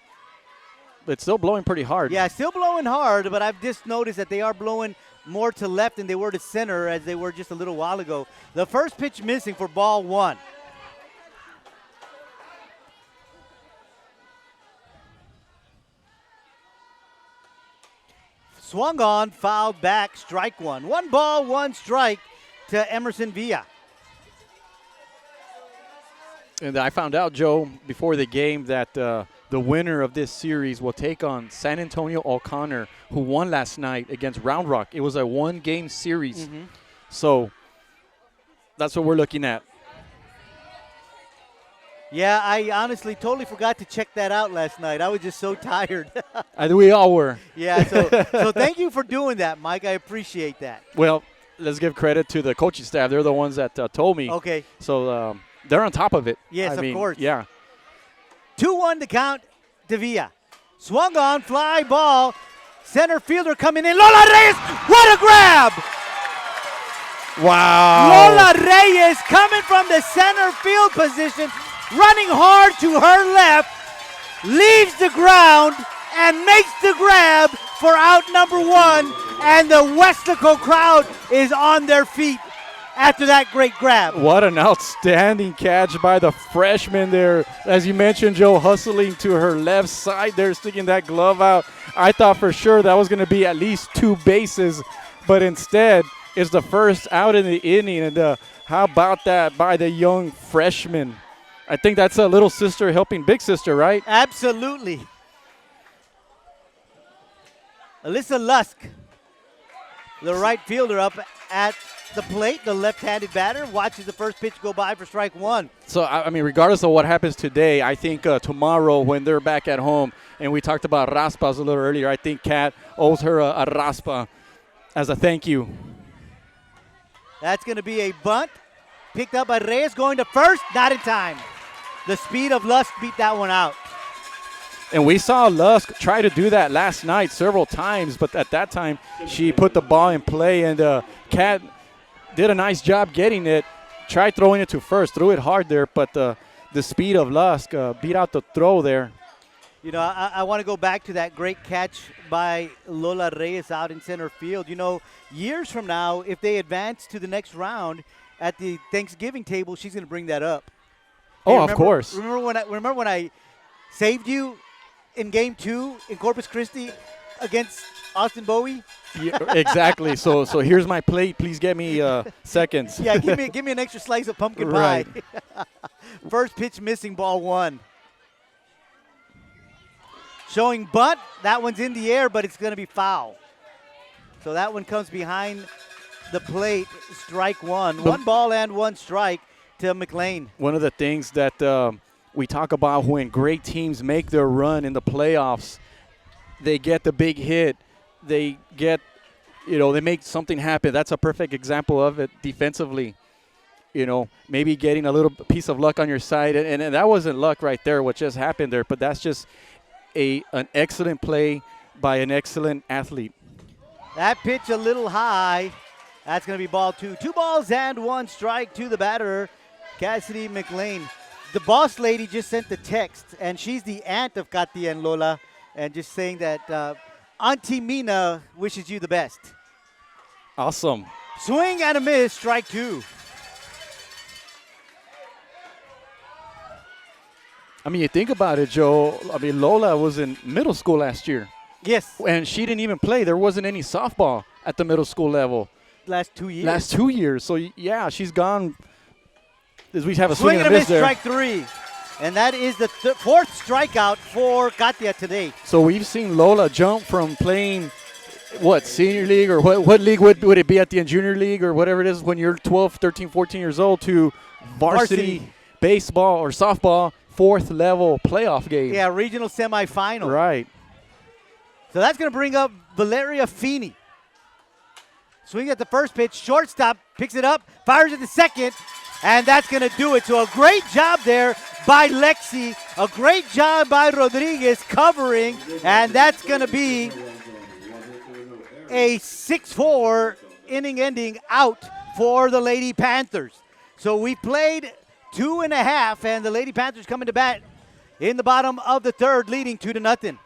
It's still blowing pretty hard. Yeah, still blowing hard, but I've just noticed that they are blowing more to left than they were to center as they were just a little while ago. The first pitch missing for ball 1. Swung on, fouled back, strike 1. 1 ball, 1 strike to Emerson Villa. And I found out, Joe, before the game that the winner of this series will take on San Antonio O'Connor, who won last night against Round Rock. It was a 1-game series. So that's what we're looking at. Yeah, I honestly totally forgot to check that out last night. I was just so tired. We all were. Yeah, so thank you for doing that, Mike. I appreciate that. Well, let's give credit to the coaching staff. They're the ones that told me. Okay. So they're on top of it. Yes, of course. Yeah. 2-1 to count to Villa. Swung on, fly ball. Center fielder coming in. Lola Reyes, what a grab! Wow. Lola Reyes coming from the center field position, running hard to her left, leaves the ground and makes the grab for out number 1. And the Weslaco crowd is on their feet after that great grab. What an outstanding catch by the freshman there. As you mentioned, Joe, hustling to her left side there, sticking that glove out. I thought for sure that was going to be at least 2 bases, but instead it's the first out in the inning. And how about that by the young freshman? I think that's a little sister helping big sister, right? Absolutely. Alyssa Lusk, the right fielder, up at the plate. The left-handed batter watches the first pitch go by for strike 1. So, I mean, regardless of what happens today, I think tomorrow when they're back at home, and we talked about raspas a little earlier, I think Kat owes her a raspa as a thank you. That's going to be a bunt. Picked up by Reyes, going to first, not in time. The speed of Lusk beat that one out. And we saw Lusk try to do that last night several times, but at that time she put the ball in play, and Kat did a nice job getting it. Tried throwing it to first, threw it hard there, but the speed of Lusk beat out the throw there. You know, I want to go back to that great catch by Lola Reyes out in center field. You know, years from now, if they advance to the next round at the Thanksgiving table, she's going to bring that up. Oh, Hey, of course. Remember when I saved you in Game 2 in Corpus Christi against Austin Bowie? Yeah, exactly. So here's my plate. Please get me seconds. Yeah, give me an extra slice of pumpkin pie. First pitch missing, ball 1. Showing bunt. That one's in the air, but it's going to be foul. So that one comes behind the plate, strike 1. 1 ball and 1 strike to McLean. One of the things that we talk about when great teams make their run in the playoffs, they get the big hit. They get, they make something happen. That's a perfect example of it defensively. Maybe getting a little piece of luck on your side. And that wasn't luck right there, what just happened there. But that's just an excellent play by an excellent athlete. That pitch a little high. That's going to be ball 2. 2 balls and 1 strike to the batter, Cassidy McLean. The boss lady just sent the text, and she's the aunt of Katia and Lola, and just saying that Auntie Mina wishes you the best. Awesome. Swing and a miss, strike 2. I mean, you think about it, Joe. I mean, Lola was in middle school last year. Yes. And she didn't even play. There wasn't any softball at the middle school level. Last 2 years. Last 2 years. So, yeah, she's gone. As we have a swing and a miss there. Strike 3. And that is the 4th strikeout for Katia today. So we've seen Lola jump from playing, senior league or what league would it be at the end, junior league or whatever it is when you're 12, 13, 14 years old to varsity baseball or softball, 4th level playoff game. Yeah, regional semifinal. Right. So that's going to bring up Valeria Feeney. Swing at the first pitch, shortstop, picks it up, fires at the second. And that's going to do it. So a great job there by Lexi. A great job by Rodriguez covering. And that's going to be a 6-4 inning ending out for the Lady Panthers. So we played 2.5, and the Lady Panthers coming to bat in the bottom of the third, leading 2-0.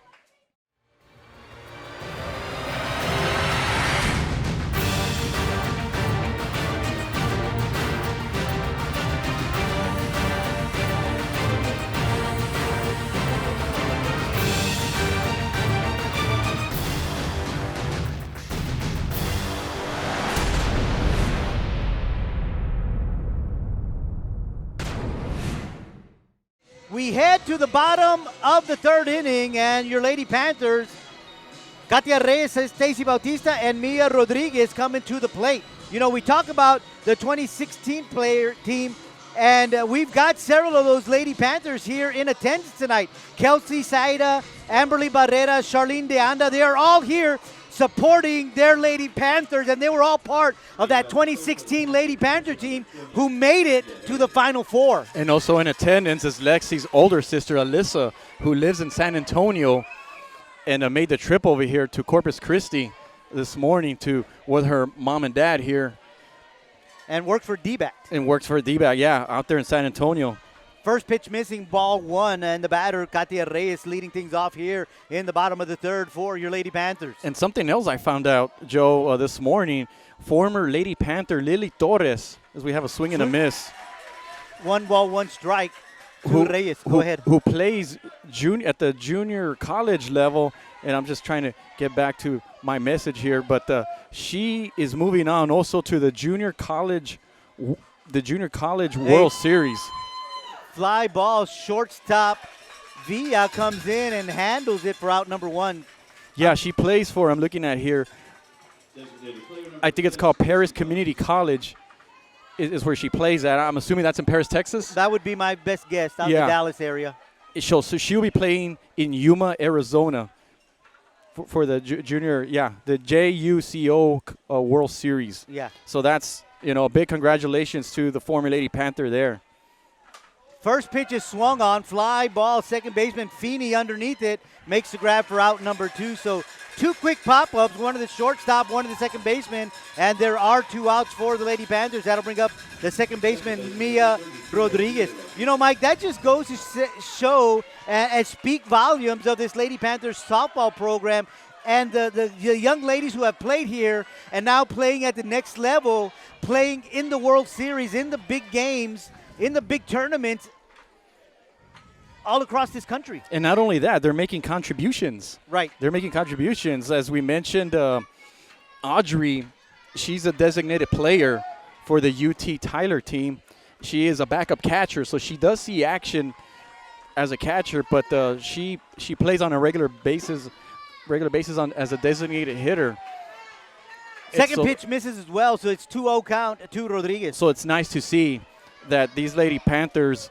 We head to the bottom of the third inning, and your Lady Panthers, Katia Reyes, Stacy Bautista, and Mia Rodriguez coming to the plate. You know, we talk about the 2016 player team, and we've got several of those Lady Panthers here in attendance tonight. Kelsey Saida, Amberly Barrera, Charlene De Anda, they are all here supporting their Lady Panthers, and they were all part of that 2016 Lady Panther team who made it to the Final Four. And also in attendance is Lexi's older sister, Alyssa, who lives in San Antonio and made the trip over here to Corpus Christi this morning with her mom and dad here. And worked for D-back. And works for D-back, yeah, out there in San Antonio. First pitch missing, ball one, and the batter, Katia Reyes, leading things off here in the bottom of the third for your Lady Panthers. And something else I found out, Joe, this morning, former Lady Panther Lily Torres, as we have a swing and a miss. 1 ball, 1 strike to Reyes. Go ahead. Who plays at the junior college level, and I'm just trying to get back to my message here, but she is moving on also to the junior college World Series. Fly ball, shortstop. Villa comes in and handles it for out number 1. Yeah, she plays for, I'm looking at here, I think it's called Paris Community College is where she plays at. I'm assuming that's in Paris, Texas? That would be my best guess, out in the Dallas area. So she'll be playing in Yuma, Arizona for the junior, the JUCO World Series. Yeah. So that's, a big congratulations to the former Lady Panther there. First pitch is swung on, fly ball, second baseman Feeney underneath it, makes the grab for out number 2. So 2 quick pop-ups, one of the shortstop, one of the second baseman, and there are 2 outs for the Lady Panthers. That'll bring up the second baseman, Mia Rodriguez. You know, Mike, that just goes to show and speak volumes of this Lady Panthers softball program and the young ladies who have played here and now playing at the next level, playing in the World Series, in the big games, in the big tournaments all across this country. And not only that, they're making contributions. Right. They're making contributions. As we mentioned, Audrey, she's a designated player for the UT Tyler team. She is a backup catcher, so she does see action as a catcher, but she plays on a regular basis as a designated hitter. Second pitch misses as well, so it's 2-0 count to Rodriguez. So it's nice to see that these Lady Panthers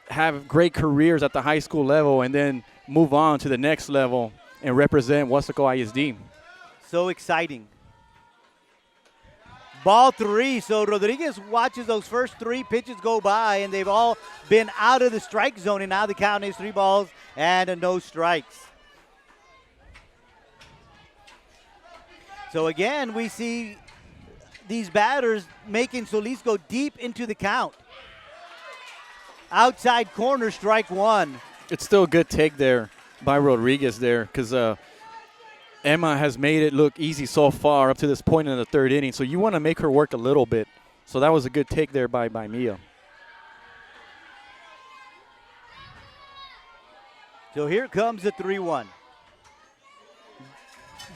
have great careers at the high school level and then move on to the next level and represent Weslaco ISD. So exciting. Ball 3, so Rodriguez watches those first 3 pitches go by, and they've all been out of the strike zone, and now the count is 3 balls and no strikes. So again, we see these batters making Solis go deep into the count. Outside corner, strike 1. It's still a good take there by Rodriguez there because Emma has made it look easy so far up to this point in the third inning. So you want to make her work a little bit. So that was a good take there by Mia. So here comes the 3-1.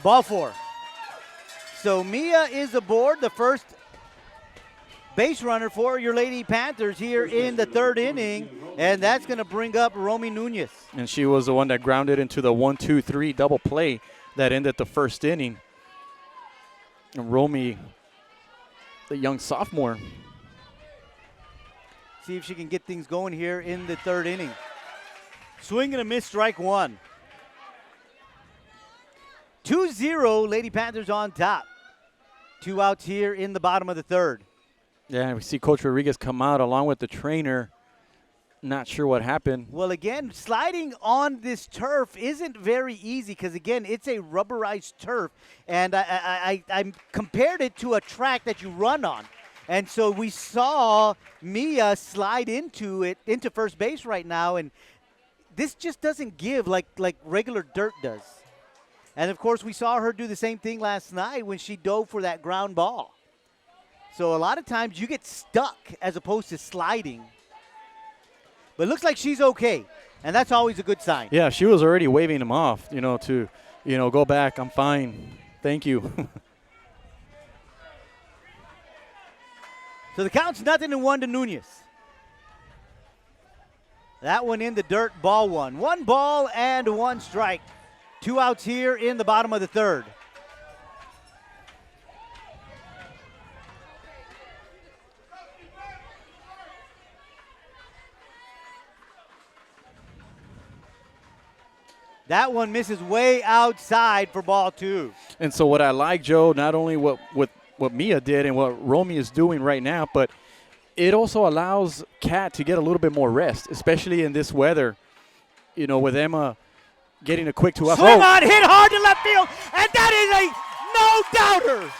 Ball 4. So Mia is aboard, the first base runner for your Lady Panthers here in the third inning, and that's going to bring up Romy Nunez. And she was the one that grounded into the 1-2-3 double play that ended the first inning. And Romy, the young sophomore. See if she can get things going here in the third inning. Swing and a miss, strike 1. 2-0, Lady Panthers on top. 2 outs here in the bottom of the third. Yeah, we see Coach Rodriguez come out along with the trainer. Not sure what happened. Well, again, sliding on this turf isn't very easy because, again, it's a rubberized turf. And I compared it to a track that you run on. And so we saw Mia slide into first base right now. And this just doesn't give like regular dirt does. And, of course, we saw her do the same thing last night when she dove for that ground ball. So a lot of times you get stuck as opposed to sliding. But it looks like she's okay, and that's always a good sign. Yeah, she was already waving him off, to, go back. I'm fine. Thank you. So the count's 0-1 to Nunez. That one in the dirt, ball one. 1 ball and 1 strike. 2 outs here in the bottom of the third. That one misses way outside for ball 2. And so what I like, Joe, not only what Mia did and what Romy is doing right now, but it also allows Kat to get a little bit more rest, especially in this weather, with Emma getting a quick 2 out. Swing on, hit hard to left field, and that is a no-doubter.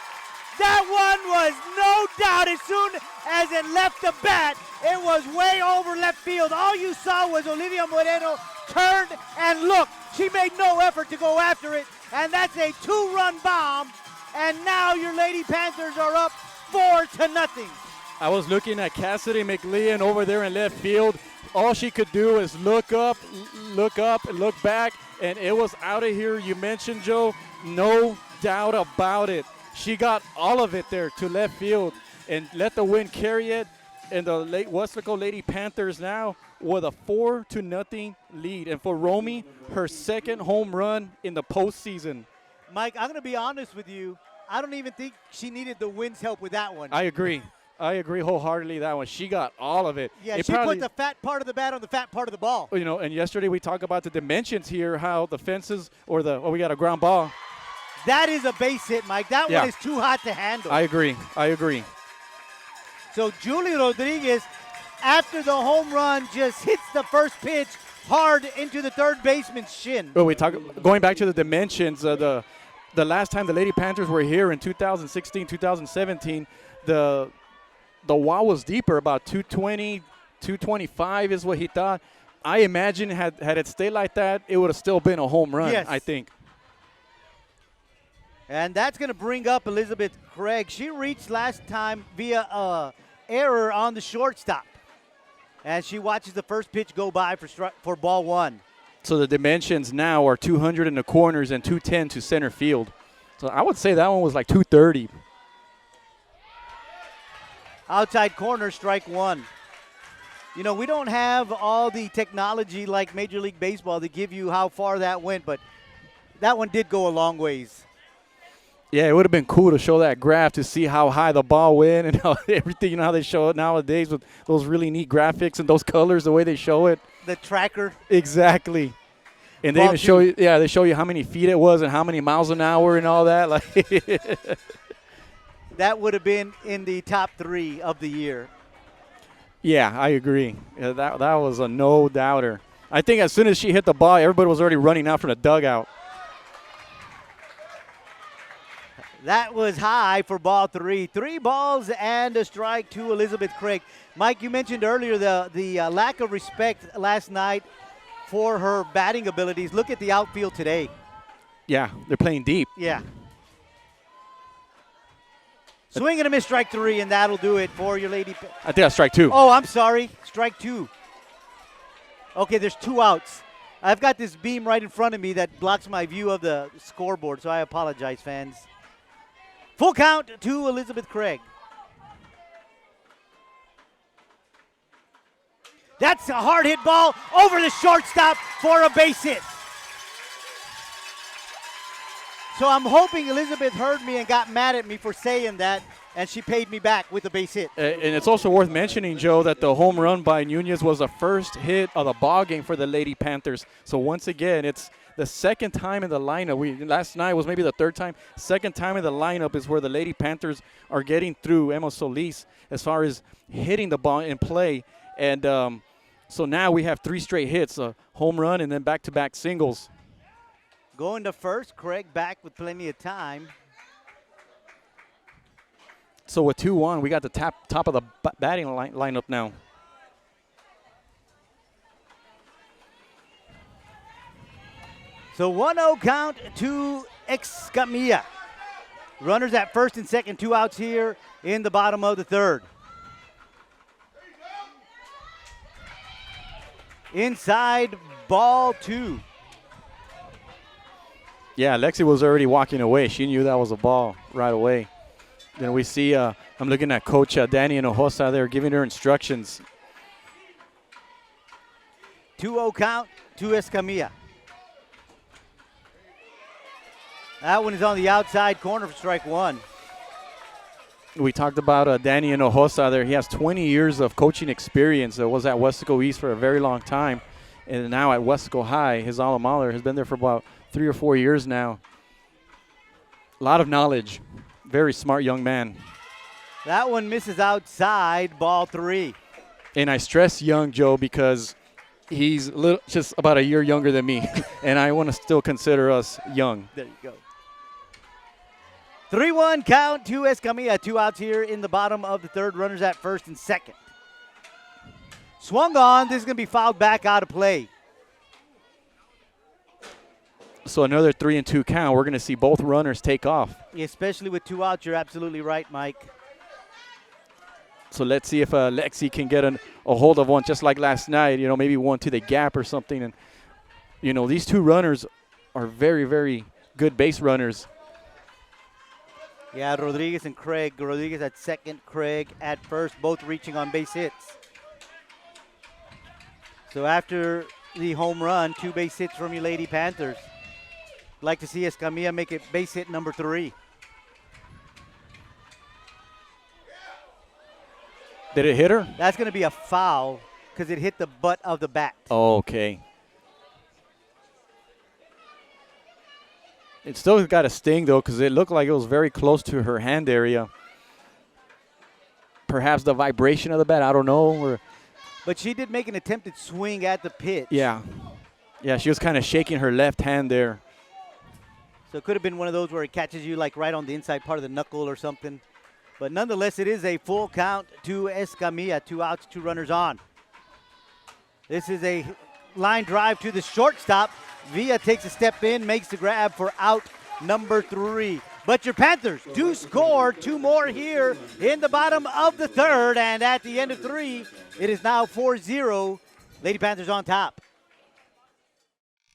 That one was no doubt. As soon as it left the bat, it was way over left field. All you saw was Olivia Moreno turned and looked. She made no effort to go after it, and that's a 2-run bomb. And now your Lady Panthers are up 4-0. I was looking at Cassidy McLean over there in left field. All she could do is look up, and look back, and it was out of here. You mentioned, Joe, no doubt about it. She got all of it there to left field and let the wind carry it. And the Weslaco Lady Panthers now with a 4-0 lead. And for Romy, her second home run in the postseason. Mike, I'm going to be honest with you. I don't even think she needed the wind's help with that one. I agree wholeheartly that one. She got all of it. Yeah, she put the fat part of the bat on the fat part of the ball. And yesterday we talked about the dimensions here, how the fences we got a ground ball. That is a base hit, Mike. That one is too hot to handle. I agree. So Julie Rodriguez, after the home run, just hits the first pitch hard into the third baseman's shin. Well, going back to the dimensions, the last time the Lady Panthers were here in 2016, 2017, the wall was deeper, about 220, 225 is what he thought. I imagine had it stayed like that, it would have still been a home run, yes. I think. And that's going to bring up Elizabeth Craig. She reached last time via error on the shortstop. As she watches the first pitch go by for ball 1. So the dimensions now are 200 in the corners and 210 to center field. So I would say that one was like 230. Outside corner, strike 1. We don't have all the technology like Major League Baseball to give you how far that went, but that one did go a long ways. Yeah, it would have been cool to show that graph to see how high the ball went and how everything, how they show it nowadays with those really neat graphics and those colors, the way they show it. The tracker. Exactly. And they even show you, they show you how many feet it was and how many miles an hour and all that. That would have been in the top 3 of the year. Yeah, I agree. Yeah, that was a no-doubter. I think as soon as she hit the ball, everybody was already running out from the dugout. That was high for ball 3. 3 balls and a strike to Elizabeth Craig. Mike, you mentioned earlier the lack of respect last night for her batting abilities. Look at the outfield today. Yeah, they're playing deep. Yeah. Swing and a miss, strike 3, and that'll do it for your Lady. I think that's strike 2. Oh, I'm sorry. Strike 2. Okay, there's 2 outs. I've got this beam right in front of me that blocks my view of the scoreboard, so I apologize, fans. Full count to Elizabeth Craig. That's a hard hit ball over the shortstop for a base hit. So I'm hoping Elizabeth heard me and got mad at me for saying that. and she paid me back with a base hit. And it's also worth mentioning, Joe, that the home run by Nunez was the first hit of the ball game for the Lady Panthers. So once again, it's the second time in the lineup. Last night was maybe the third time. Second time in the lineup is where the Lady Panthers are getting through Emma Solis as far as hitting the ball in play. And so now we have 3 straight hits, a home run and then back-to-back singles. Going to first, Craig back with plenty of time. So with 2-1, we got the top of the batting lineup now. So 1-0 count to Escamilla. Runners at first and second, 2 outs here in the bottom of the third. Inside, ball 2. Yeah, Lexi was already walking away. She knew that was a ball right away. Then we see, I'm looking at Coach Danny Hinojosa there giving her instructions. 2-0 count to Escamilla. That one is on the outside corner for strike 1. We talked about Danny Hinojosa there. He has 20 years of coaching experience. Was at Weslaco East for a very long time. And now at Weslaco High, his alma mater, has been there for about 3 or 4 years now. A lot of knowledge. Very smart young man. That one misses outside, ball 3. And I stress young, Joe, because he's just about a year younger than me. And I want to still consider us young. There you go. 3-1 count to Escamilla. 2 outs here in the bottom of the third. Runners at first and second. Swung on. This is going to be fouled back out of play. So another 3-2 count. We're going to see both runners take off. Especially with 2 outs. You're absolutely right, Mike. So let's see if Lexi can get a hold of one just like last night, maybe one to the gap or something. And, these 2 runners are very, very good base runners. Yeah, Rodriguez and Craig. Rodriguez at second, Craig at first, both reaching on base hits. So after the home run, 2 base hits from your Lady Panthers. Like to see Escamilla make it base hit number 3. Did it hit her? That's going to be a foul because it hit the butt of the bat. Oh, okay. It still got a sting, though, because it looked like it was very close to her hand area. Perhaps the vibration of the bat, I don't know. But she did make an attempted swing at the pitch. Yeah. Yeah, she was kind of shaking her left hand there. So it could have been one of those where it catches you like right on the inside part of the knuckle or something. But nonetheless, it is a full count to Escamilla. 2 outs, 2 runners on. This is a line drive to the shortstop. Villa takes a step in, makes the grab for out number 3. But your Panthers do score 2 more here in the bottom of the third. And at the end of 3, it is now 4-0. Lady Panthers on top.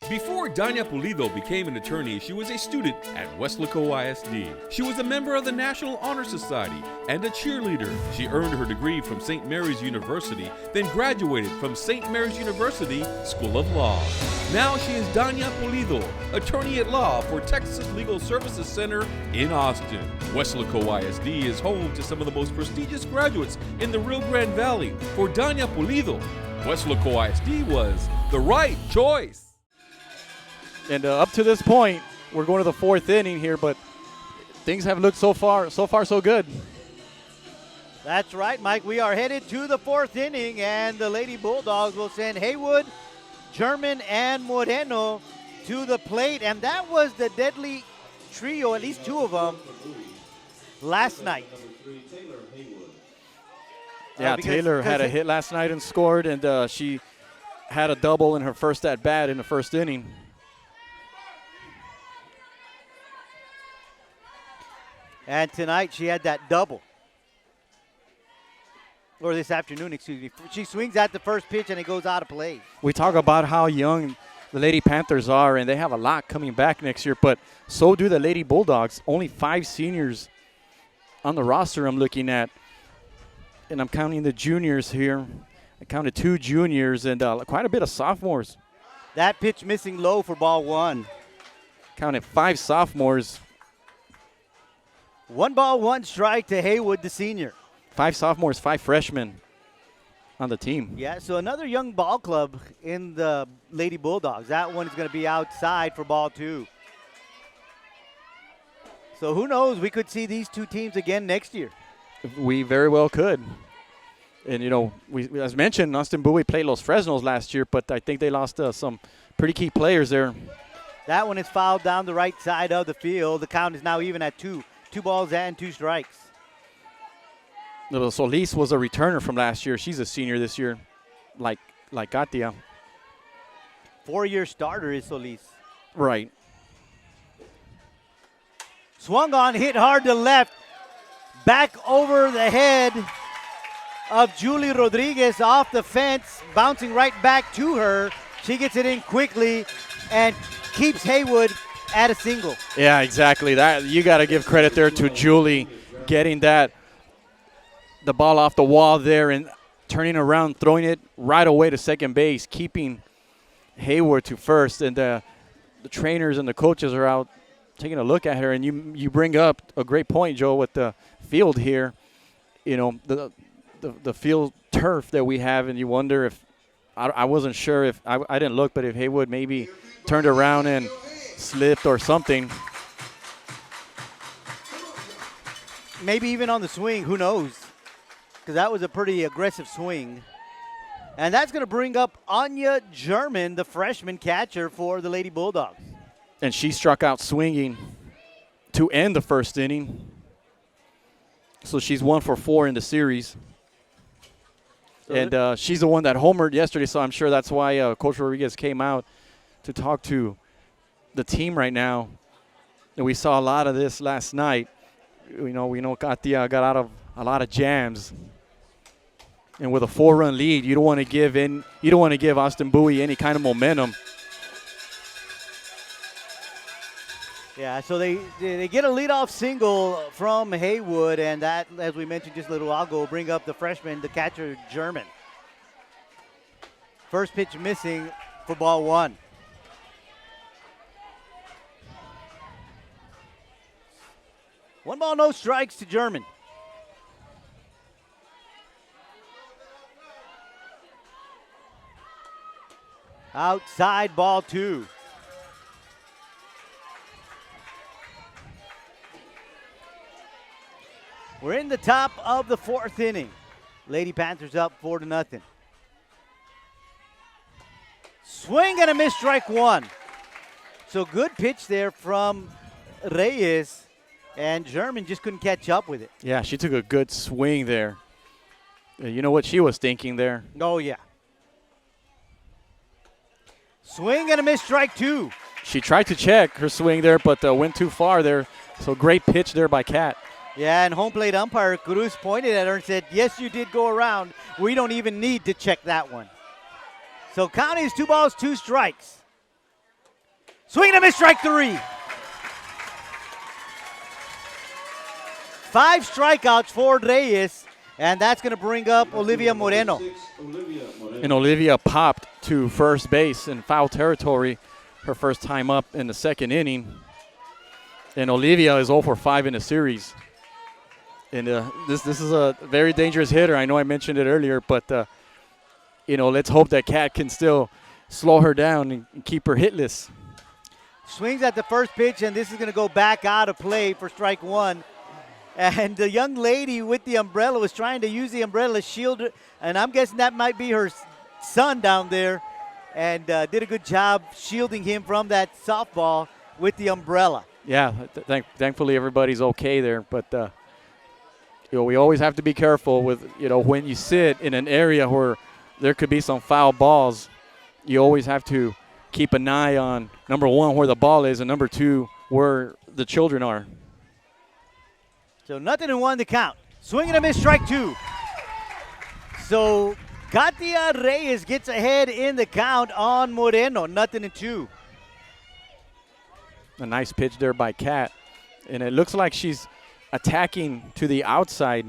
Before Danya Pulido became an attorney, she was a student at Weslaco ISD. She was a member of the National Honor Society and a cheerleader. She earned her degree from St. Mary's University, then graduated from St. Mary's University School of Law. Now she is Danya Pulido, attorney at law for Texas Legal Services Center in Austin. Weslaco ISD is home to some of the most prestigious graduates in the Rio Grande Valley. For Danya Pulido, Weslaco ISD was the right choice. And up to this point, we're going to the 4th inning here, but things have looked so far so good. That's right, Mike. We are headed to the 4th inning, and the Lady Bulldogs will send Haywood, German, and Moreno to the plate. And that was the deadly trio, at least 2 of them, last night. Yeah, Taylor had a hit last night and scored, and she had a double in her first at-bat in the 1st inning. And tonight she had that double. Or this afternoon, excuse me. She swings at the first pitch and it goes out of play. We talk about how young the Lady Panthers are, and they have a lot coming back next year, but so do the Lady Bulldogs. Only 5 seniors on the roster I'm looking at. And I'm counting the juniors here. I counted 2 juniors and quite a bit of sophomores. That pitch missing low for ball 1. Counted 5 sophomores. 1 ball, 1 strike to Haywood, the senior. 5 sophomores, 5 freshmen on the team. Yeah, so another young ball club in the Lady Bulldogs. That one is going to be outside for ball 2. So who knows? We could see these two teams again next year. We very well could. And, we as mentioned, Austin Bowie played Los Fresnos last year, but I think they lost some pretty key players there. That one is fouled down the right side of the field. The count is now even at 2. 2 balls and 2 strikes. Solis was a returner from last year. She's a senior this year, like Katia. 4-year starter is Solis. Right. Swung on, hit hard to left. Back over the head of Julie Rodriguez off the fence, bouncing right back to her. She gets it in quickly and keeps Haywood at a single. Yeah, exactly. That you got to give credit there to Julie getting the ball off the wall there and turning around, throwing it right away to second base, keeping Haywood to first. And the trainers and the coaches are out taking a look at her. And you bring up a great point, Joe, with the field here. The field turf that we have, and you wonder if I wasn't sure if I didn't look, but if Haywood maybe turned around and slipped or something. Maybe even on the swing, who knows? Because that was a pretty aggressive swing. And that's going to bring up Anya German, the freshman catcher for the Lady Bulldogs. And she struck out swinging to end the first inning. So she's 1 for 4 in the series. And she's the one that homered yesterday, so I'm sure that's why Coach Rodriguez came out to talk to the team right now. And we saw a lot of this last night. We know Katia got out of a lot of jams. And with a 4-run lead, you don't want to give Austin Bowie any kind of momentum. Yeah, so they get a leadoff single from Haywood, and that, as we mentioned just a little while ago, will bring up the freshman, the catcher, German. First pitch missing for ball 1. One ball, no strikes to German. Outside, ball 2. We're in the top of the 4th inning. Lady Panthers up 4-0. Swing and a miss, strike 1. So good pitch there from Reyes, and German just couldn't catch up with it. Yeah, she took a good swing there. You know what she was thinking there? Oh, yeah. Swing and a miss, strike 2. She tried to check her swing there, but went too far there. So great pitch there by Kat. Yeah, and home plate umpire Cruz pointed at her and said, yes, you did go around. We don't even need to check that one. So count is 2 balls, 2 strikes. Swing and a miss, strike 3. 5 strikeouts for Reyes, and that's going to bring up Olivia Moreno. And Olivia popped to first base in foul territory her first time up in the 2nd inning. And Olivia is 0 for 5 in the series. And this is a very dangerous hitter. I know I mentioned it earlier, but, let's hope that Kat can still slow her down and keep her hitless. Swings at the first pitch, and this is going to go back out of play for strike 1. And the young lady with the umbrella was trying to use the umbrella to shield her, and I'm guessing that might be her son down there, and did a good job shielding him from that softball with the umbrella. Yeah, thankfully everybody's okay there, but we always have to be careful with, when you sit in an area where there could be some foul balls. You always have to keep an eye on, number 1, where the ball is, and number 2, where the children are. So 0-1 to count. Swing and a miss, strike 2. So Katia Reyes gets ahead in the count on Moreno, 0-2. A nice pitch there by Kat. And it looks like she's attacking to the outside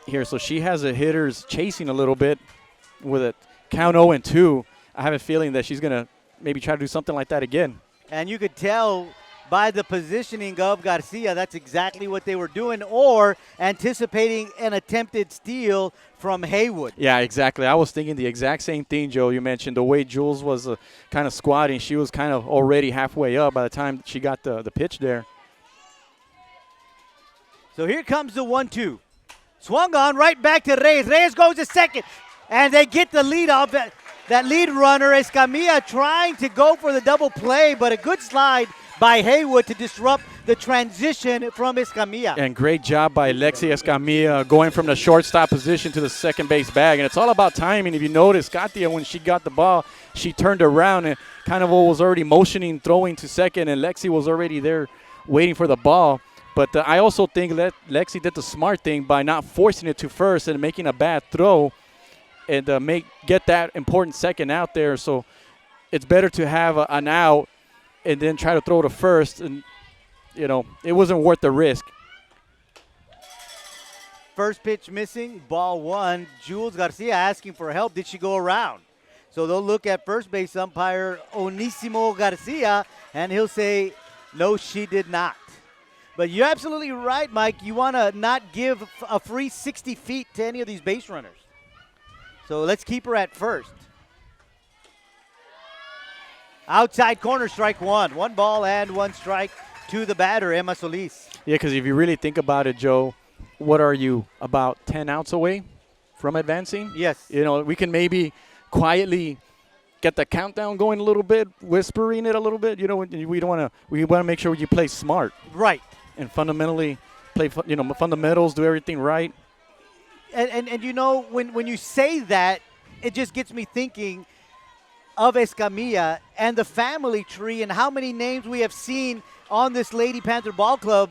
here. So she has the hitters chasing a little bit with a count 0-2. I have a feeling that she's going to maybe try to do something like that again. And you could tell by the positioning of Garcia. That's exactly what they were doing, or anticipating an attempted steal from Haywood. Yeah, exactly. I was thinking the exact same thing, Joe. You mentioned the way Jules was kind of squatting. She was kind of already halfway up by the time she got the pitch there. So here comes the 1-2. Swung on right back to Reyes. Reyes goes to second, and they get the lead off. That lead runner, Escamilla, trying to go for the double play, but a good slide by Haywood to disrupt the transition from Escamilla. And great job by Lexi Escamilla going from the shortstop position to the second base bag. And it's all about timing. If you notice, Katia, when she got the ball, she turned around and kind of was already motioning, throwing to second, and Lexi was already there waiting for the ball. But I also think Lexi did the smart thing by not forcing it to first and making a bad throw and get that important second out there. So it's better to have an out and then try to throw to first. And, you know, it wasn't worth the risk. First pitch missing, ball one. Jules Garcia asking for help. Did she go around? So they'll look at first base umpire Onisimo Garcia, and he'll say, no, she did not. But you're absolutely right, Mike. You want to not give a free 60 feet to any of these base runners. So let's keep her at first. Outside corner, strike one. 1 ball and 1 strike to the batter, Emma Solis. Yeah, because if you really think about it, Joe, what are you, about 10 outs away from advancing? Yes. You know, we can maybe quietly get the countdown going a little bit, whispering it a little bit. You know, we want to make sure you play smart. Right. And fundamentally play, fundamentals, do everything right. And you know, when you say that, it just gets me thinking of Escamilla and the family tree and how many names we have seen on this Lady Panther Ball Club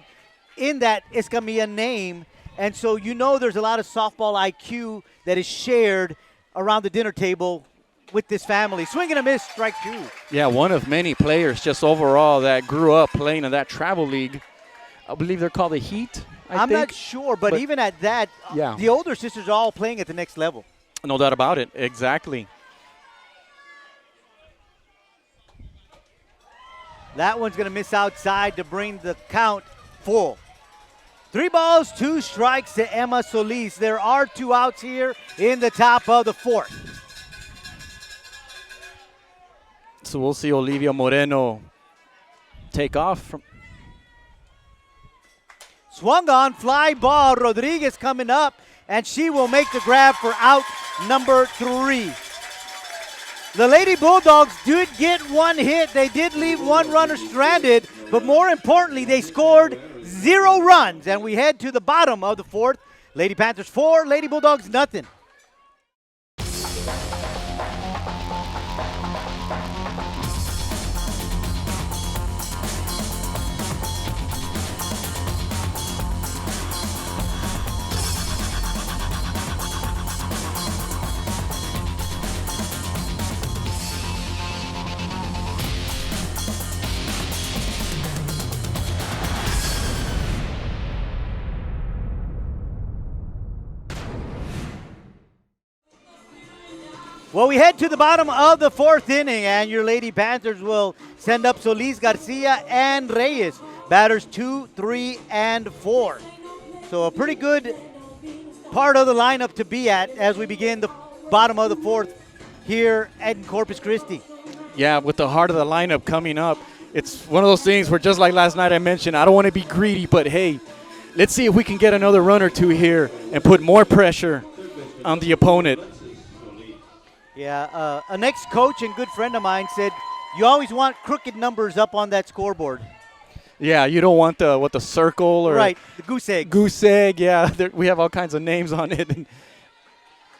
in that Escamilla name. And so you know there's a lot of softball IQ that is shared around the dinner table with this family. Swing and a miss, strike 2. Yeah, one of many players just overall that grew up playing in that travel league. I believe they're called the Heat. I'm not sure, but even at that, yeah, the older sisters are all playing at the next level. No doubt about it. Exactly. That one's going to miss outside to bring the count full. 3 balls, 2 strikes to Emma Solis. There are 2 outs here in the top of the 4th. So we'll see Olivia Moreno take off from. Swung on, fly ball. Rodriguez coming up, and she will make the grab for out number 3. The Lady Bulldogs did get 1 hit. They did leave 1 runner stranded, but more importantly, they scored 0 runs. And we head to the bottom of the 4th. Lady Panthers 4, Lady Bulldogs nothing. Well, we head to the bottom of the 4th inning, and your Lady Panthers will send up Solis, Garcia, and Reyes. Batters 2, 3, and 4. So a pretty good part of the lineup to be at as we begin the bottom of the 4th here at Corpus Christi. Yeah, with the heart of the lineup coming up, it's one of those things where, just like last night I mentioned, I don't want to be greedy, but hey, let's see if we can get another run or 2 here and put more pressure on the opponent. Yeah, an ex-coach and good friend of mine said, you always want crooked numbers up on that scoreboard. Yeah, you don't want the circle or right, the goose egg. Goose egg, yeah. We have all kinds of names on it. And,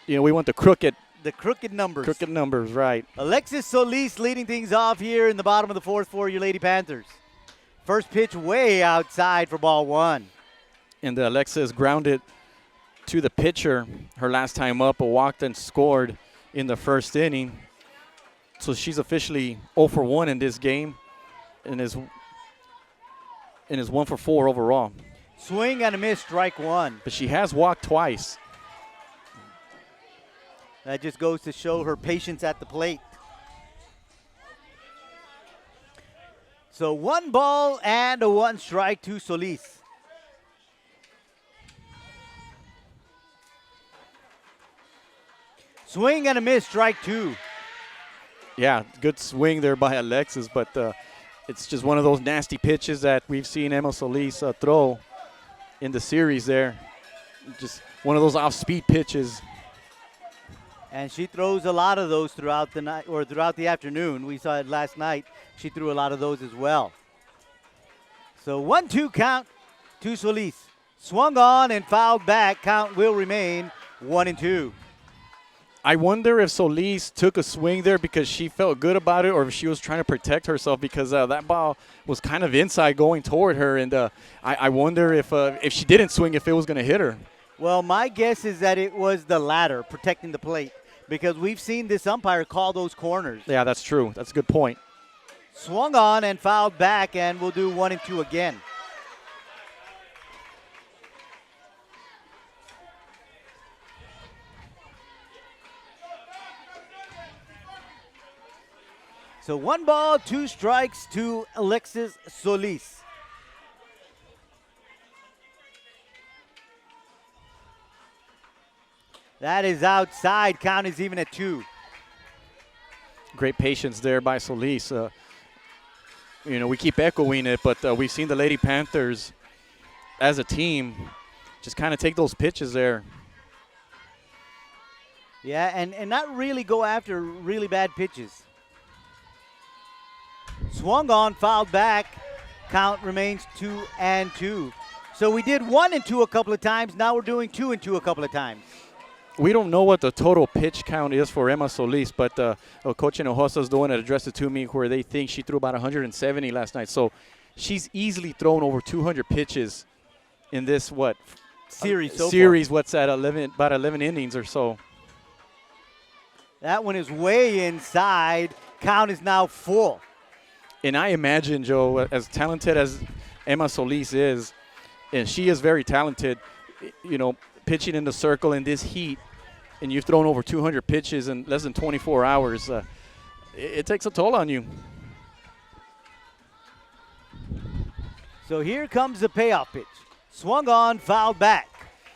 we want the crooked. The crooked numbers. Crooked numbers, right. Alexis Solis leading things off here in the bottom of the 4th for your Lady Panthers. First pitch way outside for ball 1. And Alexis grounded to the pitcher her last time up, walked and scored in the first inning. So she's officially 0 for 1 in this game and is 1 for 4 overall. Swing and a miss, strike 1. But she has walked twice. That just goes to show her patience at the plate. So 1 ball and a 1 strike to Solis. Swing and a miss, strike 2. Yeah, good swing there by Alexis, but it's just one of those nasty pitches that we've seen Emma Solis throw in the series there. Just one of those off-speed pitches. And she throws a lot of those throughout the night or throughout the afternoon. We saw it last night. She threw a lot of those as well. So 1-2 count to Solis. Swung on and fouled back. Count will remain 1-2. I wonder if Solis took a swing there because she felt good about it, or if she was trying to protect herself because that ball was kind of inside going toward her. And I wonder if she didn't swing, if it was going to hit her. Well, my guess is that it was the latter, protecting the plate, because we've seen this umpire call those corners. Yeah, that's true. That's a good point. Swung on and fouled back, and we'll do 1-2 again. So 1 ball, 2 strikes to Alexis Solis. That is outside. Count is even at 2. Great patience there by Solis. We keep echoing it, but we've seen the Lady Panthers as a team just kind of take those pitches there. Yeah, and not really go after really bad pitches. Swung on, fouled back. Count remains 2-2. So we did 1-2 a couple of times. Now we're doing 2-2 a couple of times. We don't know what the total pitch count is for Emma Solis, but Coach Hinojosa is the one that addressed it to me where they think she threw about 170 last night. So she's easily thrown over 200 pitches in this, series, what's that, about 11 innings or so. That one is way inside. Count is now full. And I imagine, Joe, as talented as Emma Solis is, and she is very talented, pitching in the circle in this heat, and you've thrown over 200 pitches in less than 24 hours, it takes a toll on you. So here comes the payoff pitch. Swung on, fouled back.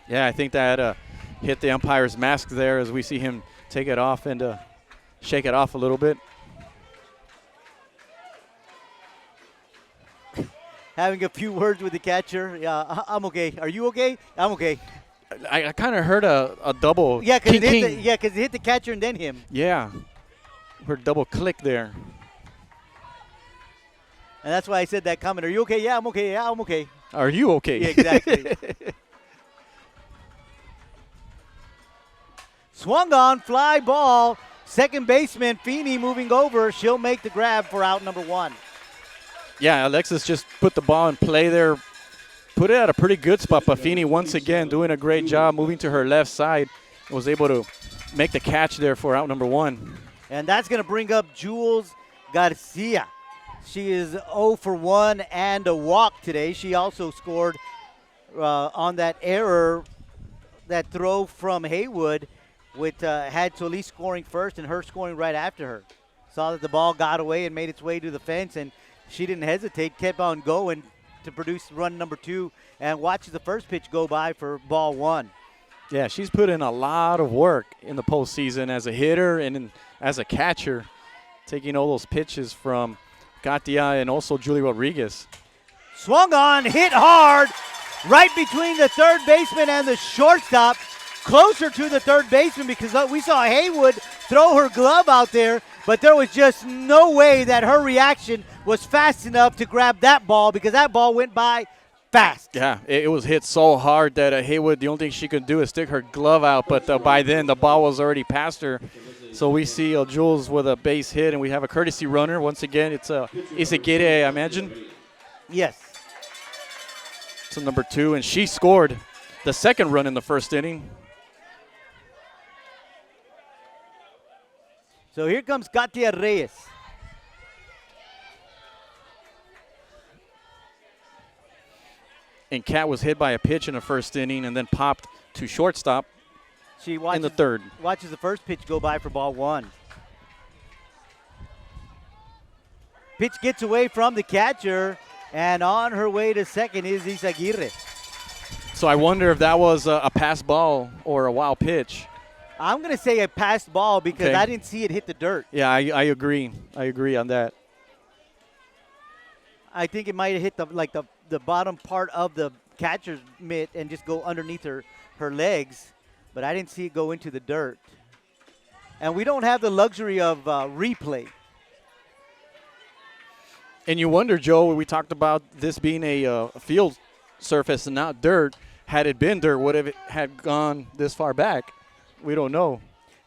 Yeah, I think that hit the umpire's mask there as we see him take it off and shake it off a little bit. Having a few words with the catcher. Yeah, I'm okay. Are you okay? I'm okay. I kind of heard a double. Yeah, because it hit the catcher and then him. Yeah, heard double click there. And that's why I said that comment. Are you okay? Yeah, I'm okay. Yeah, I'm okay. Are you okay? Yeah, exactly. Swung on, fly ball. Second baseman Feeney moving over. She'll make the grab for out number 1. Yeah, Alexis just put the ball in play there. Put it at a pretty good spot. But Feeney once again doing a great job moving to her left side. Was able to make the catch there for out number 1. And that's going to bring up Jules Garcia. She is 0 for 1 and a walk today. She also scored on that error, that throw from Haywood, with had Solis scoring first and her scoring right after her. Saw that the ball got away and made its way to the fence, and she didn't hesitate, kept on going to produce run number 2, and watches the first pitch go by for ball 1. Yeah, she's put in a lot of work in the postseason as a hitter and as a catcher, taking all those pitches from Katia and also Julie Rodriguez. Swung on, hit hard, right between the third baseman and the shortstop, closer to the third baseman because we saw Haywood throw her glove out there, but there was just no way that her reaction was fast enough to grab that ball because that ball went by fast. Yeah, it was hit so hard that Haywood, the only thing she could do is stick her glove out, but by then the ball was already past her. So we see Jules with a base hit, and we have a courtesy runner. Once again, it's Isekere, I imagine. Yes. So number 2, and she scored the second run in the first inning. So here comes Katia Reyes. And Kat was hit by a pitch in the first inning and then popped to shortstop in the third. Watches the first pitch go by for ball 1. Pitch gets away from the catcher, and on her way to second is Izaguirre. So I wonder if that was a pass ball or a wild pitch. I'm going to say a passed ball because Okay. I didn't see it hit the dirt. Yeah, I agree. I agree on that. I think it might have hit the bottom part of the catcher's mitt and just go underneath her legs, but I didn't see it go into the dirt. And we don't have the luxury of replay. And you wonder, Joe, we talked about this being a field surface and not dirt. Had it been dirt, would it had gone this far back? We don't know.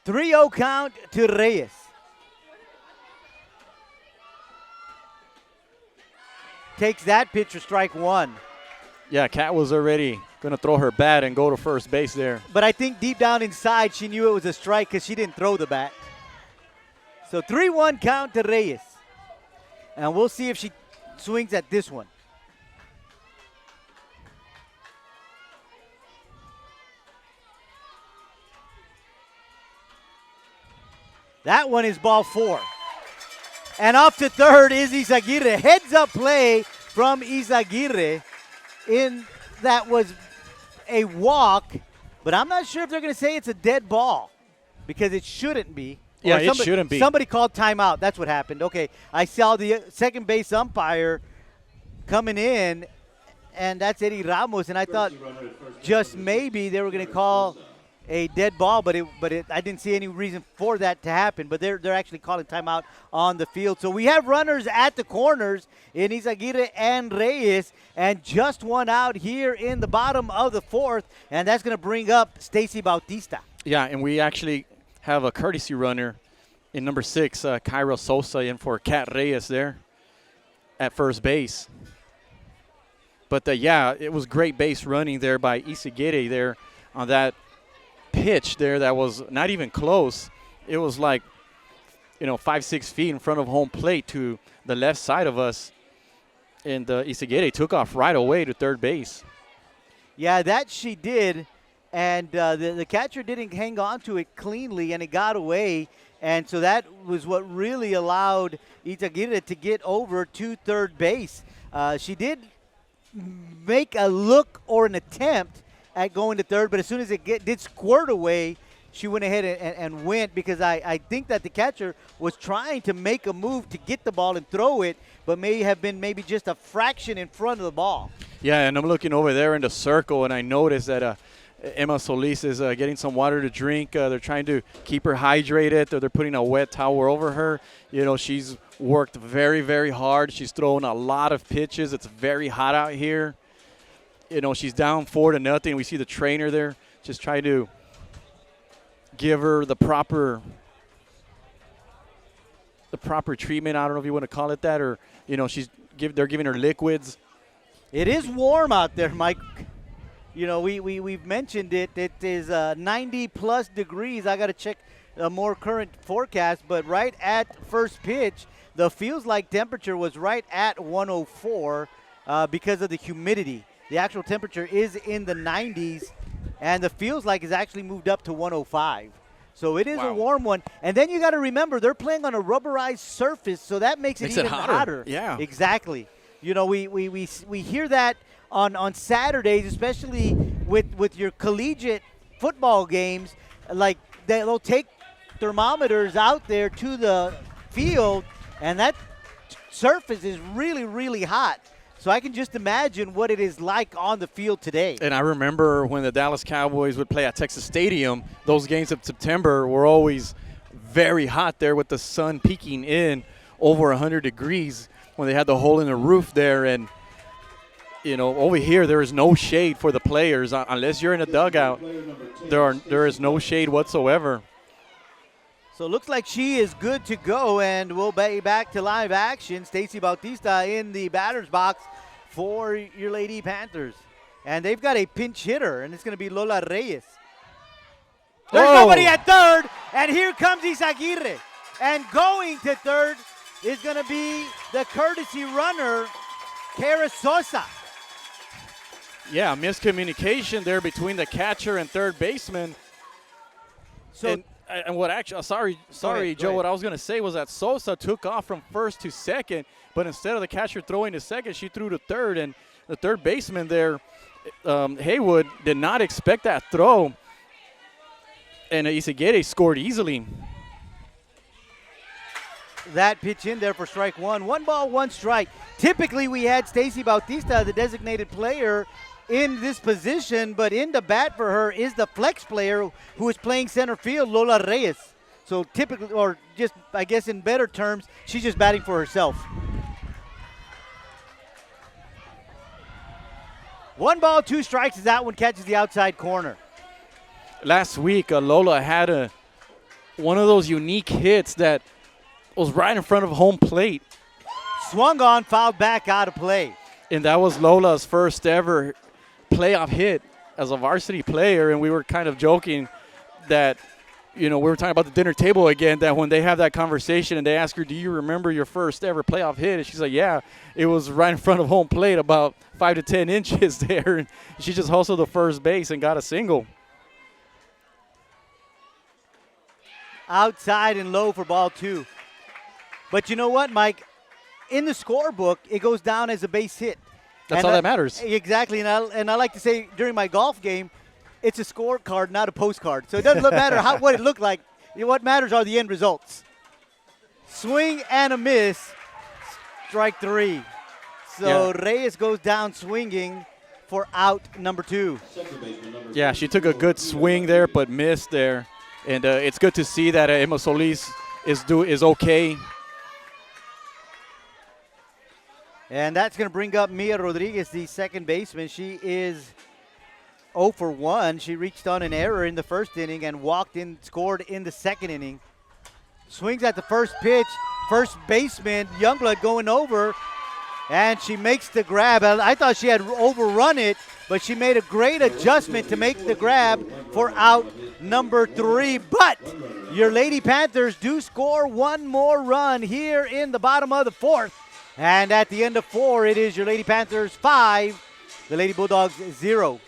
3-0 count to Reyes. Takes that pitch for strike one. Yeah, Kat was already going to throw her bat and go to first base there. But I think deep down inside she knew it was a strike because she didn't throw the bat. So 3-1 count to Reyes. And we'll see if she swings at this one. That one is ball 4. And off to third is Izaguirre. Heads up play from Izaguirre. That was a walk, but I'm not sure if they're going to say it's a dead ball because it shouldn't be. Yeah, Or it shouldn't be. Somebody called timeout. That's what happened. Okay, I saw the second base umpire coming in, and that's Eddie Ramos, and I thought just maybe they were going to call a dead ball, but I didn't see any reason for that to happen. But they're actually calling timeout on the field. So we have runners at the corners in Izaguirre and Reyes, and just one out here in the bottom of the fourth, and that's going to bring up Stacy Bautista. Yeah, and we actually have a courtesy runner in number 6, Kyra Sosa, in for Kat Reyes there at first base. But yeah, it was great base running there by Izaguirre there on that pitch there that was not even close. It was like, 5-6 feet in front of home plate to the left side of us. And Izaguirre took off right away to third base. Yeah, that she did. And the catcher didn't hang on to it cleanly, and it got away. And so that was what really allowed Izaguirre to get over to third base. She did make a look or an attempt at going to third, but as soon as it did squirt away, she went ahead and went because I think that the catcher was trying to make a move to get the ball and throw it, but may have been maybe just a fraction in front of the ball. Yeah, and I'm looking over there in the circle, and I noticed that Emma Solis is getting some water to drink. They're trying to keep her hydrated. They're putting a wet towel over her. She's worked very, very hard. She's thrown a lot of pitches. It's very hot out here. She's down 4-0. We see the trainer there just trying to give her the proper treatment. I don't know if you want to call it that, or they're giving her liquids. It is warm out there, Mike. We've mentioned it. It is 90-plus degrees. I got to check a more current forecast, but right at first pitch, the feels-like temperature was right at 104 because of the humidity. The actual temperature is in the 90s, and the feels-like is actually moved up to 105. So it is a warm one. And then you got to remember, they're playing on a rubberized surface, so that makes it even hotter. Yeah. Exactly. We hear that on Saturdays, especially with your collegiate football games. Like, they'll take thermometers out there to the field, and that surface is really, really hot. So I can just imagine what it is like on the field today. And I remember when the Dallas Cowboys would play at Texas Stadium, those games of September were always very hot there with the sun peeking in over 100 degrees when they had the hole in the roof there. And, over here there is no shade for the players. Unless you're in a dugout, there is no shade whatsoever. So it looks like she is good to go, and we'll be back to live action. Stacy Bautista in the batter's box for your Lady Panthers. And they've got a pinch hitter, and it's going to be Lola Reyes. There's nobody at third, and here comes Izaguirre. And going to third is going to be the courtesy runner, Kara Sosa. Yeah, miscommunication there between the catcher and third baseman. So And what actually, sorry, Go ahead. Joe, what I was going to say was that Sosa took off from first to second, but instead of the catcher throwing to second, she threw to third. And the third baseman there, Haywood, did not expect that throw. And Isagire scored easily. That pitch in there for strike one. 1 ball, 1 strike. Typically, we had Stacy Bautista, the designated player, in this position, but in the bat for her is the flex player who is playing center field, Lola Reyes. So typically, or just, I guess in better terms, she's just batting for herself. 1 ball, 2 strikes as that one catches the outside corner. Last week, Lola had one of those unique hits that was right in front of home plate. Swung on, fouled back, out of play. And that was Lola's first ever playoff hit as a varsity player. And we were kind of joking that, we were talking about the dinner table again, that when they have that conversation and they ask her, do you remember your first ever playoff hit? And she's like, yeah, it was right in front of home plate, about 5 to 10 inches there. And she just hustled the first base and got a single. Outside and low for ball 2. But you know what, Mike? In the scorebook, it goes down as a base hit. That's all that matters. Exactly. And I like to say during my golf game, it's a scorecard, not a postcard. So it doesn't matter what it looked like. What matters are the end results. Swing and a miss. Strike 3. So Reyes goes down swinging for out number 2. Yeah, she took a good swing there, but missed there. And it's good to see that Emma Solis is okay. And that's going to bring up Mia Rodriguez, the second baseman. She is 0 for 1. She reached on an error in the first inning and scored in the second inning. Swings at the first pitch. First baseman, Youngblood, going over. And she makes the grab. I thought she had overrun it, but she made a great adjustment to make the grab for out number 3. But your Lady Panthers do score one more run here in the bottom of the 4th. And at the end of 4, it is your Lady Panthers 5, the Lady Bulldogs 0.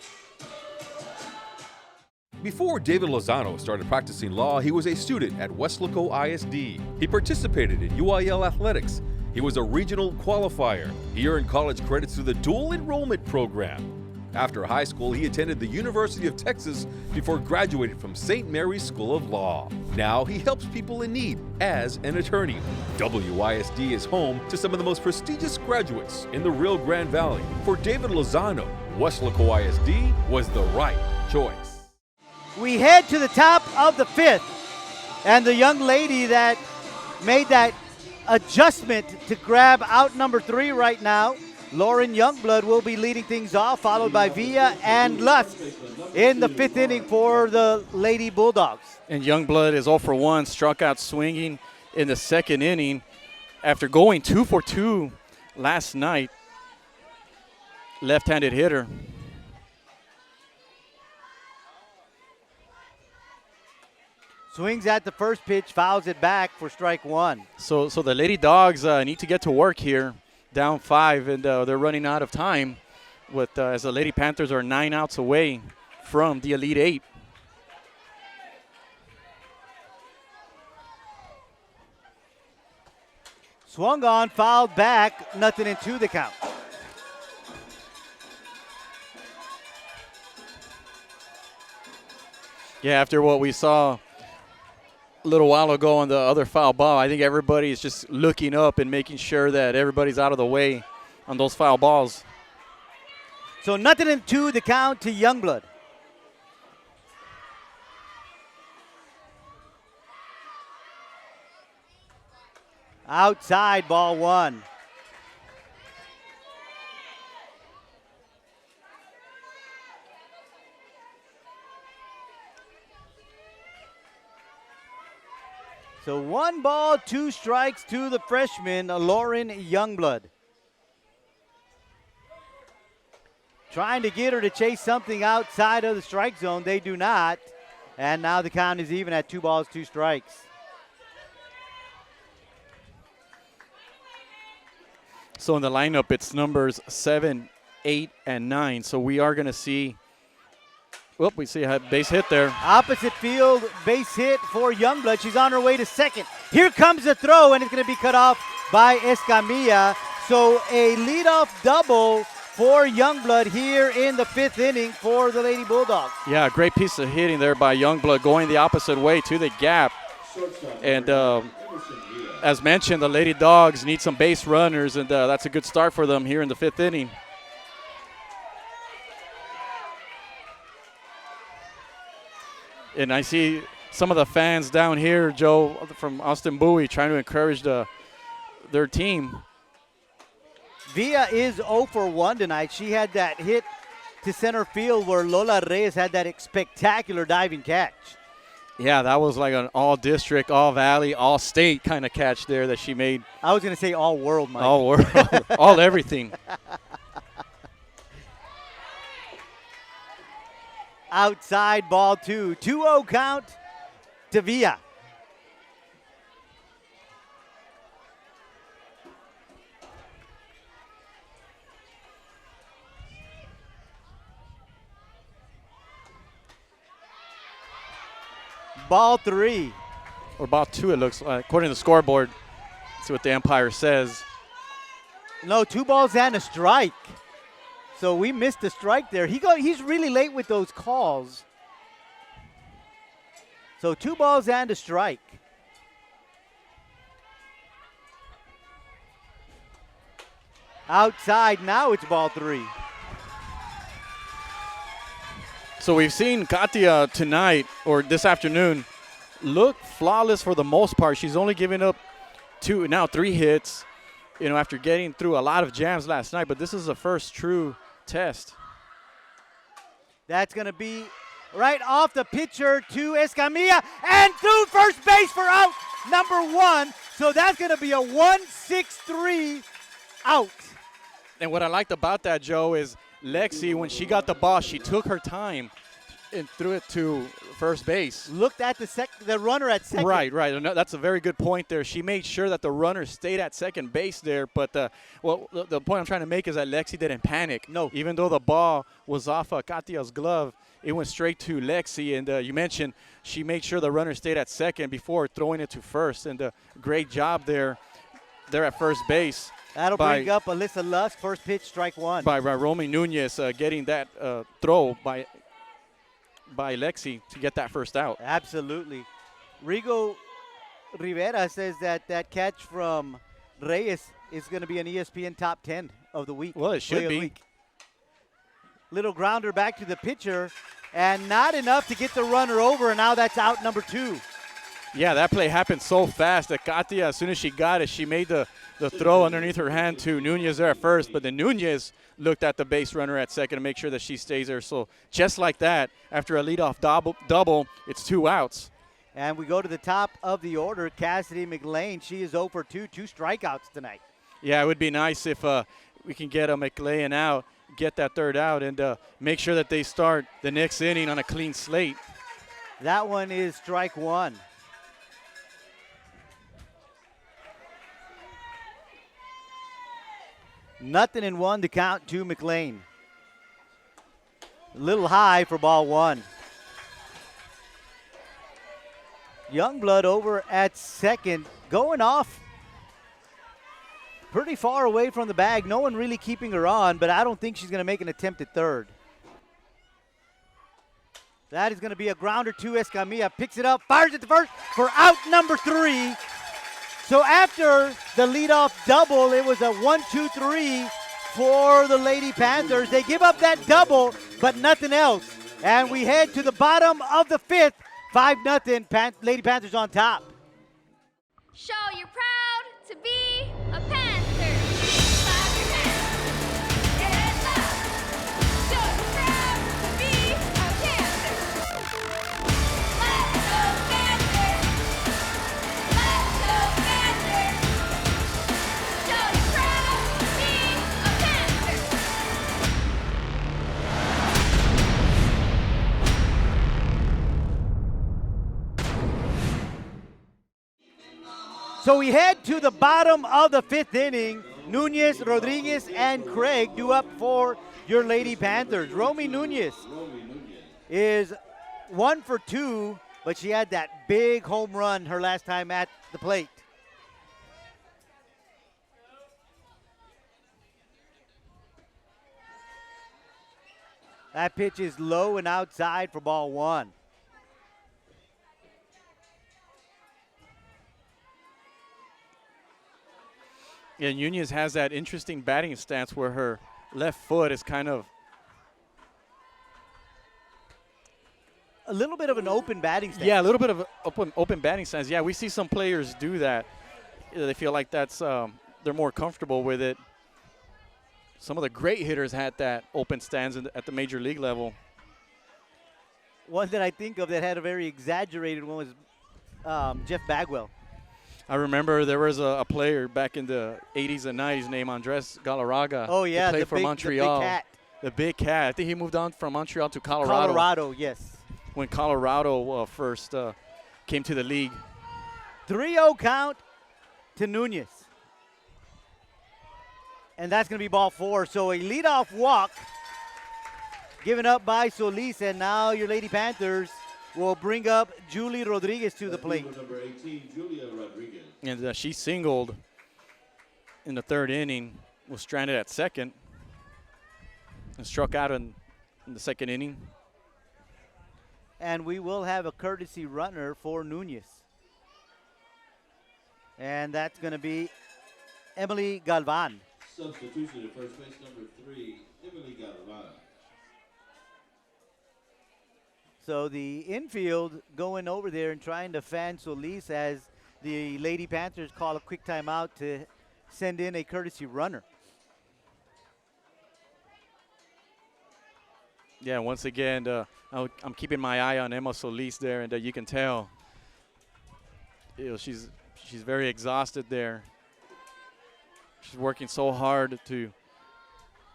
Before David Lozano started practicing law, he was a student at Weslaco ISD. He participated in UIL athletics. He was a regional qualifier. He earned college credits through the dual enrollment program. After high school, he attended the University of Texas before graduating from St. Mary's School of Law. Now he helps people in need as an attorney. WISD is home to some of the most prestigious graduates in the Rio Grande Valley. For David Lozano, Weslaco ISD was the right choice. We head to the top of the 5th, and the young lady that made that adjustment to grab out number 3 right now, Lauren Youngblood, will be leading things off, followed by Villa and Lusk in the 5th inning for the Lady Bulldogs. And Youngblood is 0 for 1, struck out swinging in the second inning after going 2 for 2 last night. Left-handed hitter. Swings at the first pitch, fouls it back for strike 1. So the Lady Dogs need to get to work here. Down 5, and they're running out of time as the Lady Panthers are 9 outs away from the Elite 8. Swung on, fouled back, 0-2 the count. Yeah, after what we saw a little while ago on the other foul ball, I think everybody is just looking up and making sure that everybody's out of the way on those foul balls. So 0-2 the count to Youngblood. Outside, ball 1. So 1 ball, 2 strikes to the freshman, Lauren Youngblood. Trying to get her to chase something outside of the strike zone. They do not. And now the count is even at 2 balls, 2 strikes. So in the lineup, it's numbers 7, 8, and 9. So we are going to see Well, we see a base hit there. Opposite field, base hit for Youngblood. She's on her way to second. Here comes the throw, and it's going to be cut off by Escamilla. So a leadoff double for Youngblood here in the 5th inning for the Lady Bulldogs. Yeah, great piece of hitting there by Youngblood, going the opposite way to the gap. And as mentioned, the Lady Dogs need some base runners, and that's a good start for them here in the 5th inning. And I see some of the fans down here, Joe, from Austin Bowie, trying to encourage their team. Villa is 0 for 1 tonight. She had that hit to center field where Lola Reyes had that spectacular diving catch. Yeah, that was like an all-district, all-valley, all-state kind of catch there that she made. I was going to say all-world, Mike. All-world, all everything. Outside ball 2. 2-0 count to Villa. Ball 3. Or ball 2, it looks like, according to the scoreboard. Let's see what the umpire says. No, 2 balls and a strike. So we missed the strike there. He's really late with those calls. So 2 balls and a strike. Outside, now it's ball 3. So we've seen Katia tonight, or this afternoon, look flawless for the most part. She's only giving up 3 hits, after getting through a lot of jams last night. But this is the first true test. That's going to be right off the pitcher to Escamilla and through first base for out number 1. So that's going to be a 1-6-3 out. And what I liked about that, Joe, is Lexi, when she got the ball, she took her time and threw it to first base. Looked at the runner at second. Right. No, that's a very good point there. She made sure that the runner stayed at second base there. But the point I'm trying to make is that Lexi didn't panic. No. Even though the ball was off Katia's glove, it went straight to Lexi. And you mentioned she made sure the runner stayed at second before throwing it to first. And great job there at first base. That'll bring up Alyssa Lusk. First pitch, strike 1. By Romy Nunez getting that throw by Lexi to get that first out. Absolutely. Rigo Rivera says that catch from Reyes is going to be an ESPN top 10 of the week. Well, it should be. Little grounder back to the pitcher, and not enough to get the runner over, and now that's out number 2. Yeah, that play happened so fast that Katia, as soon as she got it, she made the throw underneath her hand to Nunez there at first, but then Nunez looked at the base runner at second to make sure that she stays there. So just like that, after a leadoff double, it's 2 outs. And we go to the top of the order. Cassidy McLean, she is 0 for 2 strikeouts tonight. Yeah, it would be nice if we can get a McLean out, get that third out, and make sure that they start the next inning on a clean slate. That one is strike 1. Nothing in 1 to count to McLean. A little high for ball 1. Youngblood over at second, going off pretty far away from the bag. No one really keeping her on, but I don't think she's going to make an attempt at third. That is going to be a grounder to Escamilla. Picks it up, fires it to first for out number 3. So after the leadoff double, it was a 1-2-3 for the Lady Panthers. They give up that double, but nothing else. And we head to the bottom of the 5th. 5-0, Lady Panthers on top. Show you're proud to be a Panther. Clap your hands. Get loud. Show you're proud to be a Panther. Let's go Panther. Let's go Panther. Show you're proud to be a Panther. So we head to the bottom of the 5th inning. Nunez, Rodriguez, and Craig do up for your Lady Panthers. Romy Nunez is 1 for 2, but she had that big home run her last time at the plate. That pitch is low and outside for ball 1. Yeah, Nunez has that interesting batting stance where her left foot is kind of a little bit of an open batting stance. Yeah, a little bit of open batting stance. Yeah, we see some players do that. They feel like that's they're more comfortable with it. Some of the great hitters had that open stance at the major league level. One that I think of that had a very exaggerated one was Jeff Bagwell. I remember there was a player back in the 80s and 90s named Andres Galarraga. Oh, yeah, who played for Montreal. The big cat. The big cat. I think he moved on from Montreal to Colorado. Colorado, yes. When Colorado first came to the league. 3-0 count to Nunez. And that's going to be ball 4. So a leadoff walk given up by Solis, and now your Lady Panthers will bring up Julie Rodriguez to the plate. Number 18, Julia Rodriguez. And she singled in the 3rd inning, was stranded at second, and struck out in the 2nd inning. And we will have a courtesy runner for Nunez. And that's going to be Emily Galvan. Substitution at first base, number 3, Emily Galvan. So the infield going over there and trying to fan Solis as the Lady Panthers call a quick timeout to send in a courtesy runner. Yeah, once again, I'm keeping my eye on Emma Solis there, and you can tell she's very exhausted there. She's working so hard to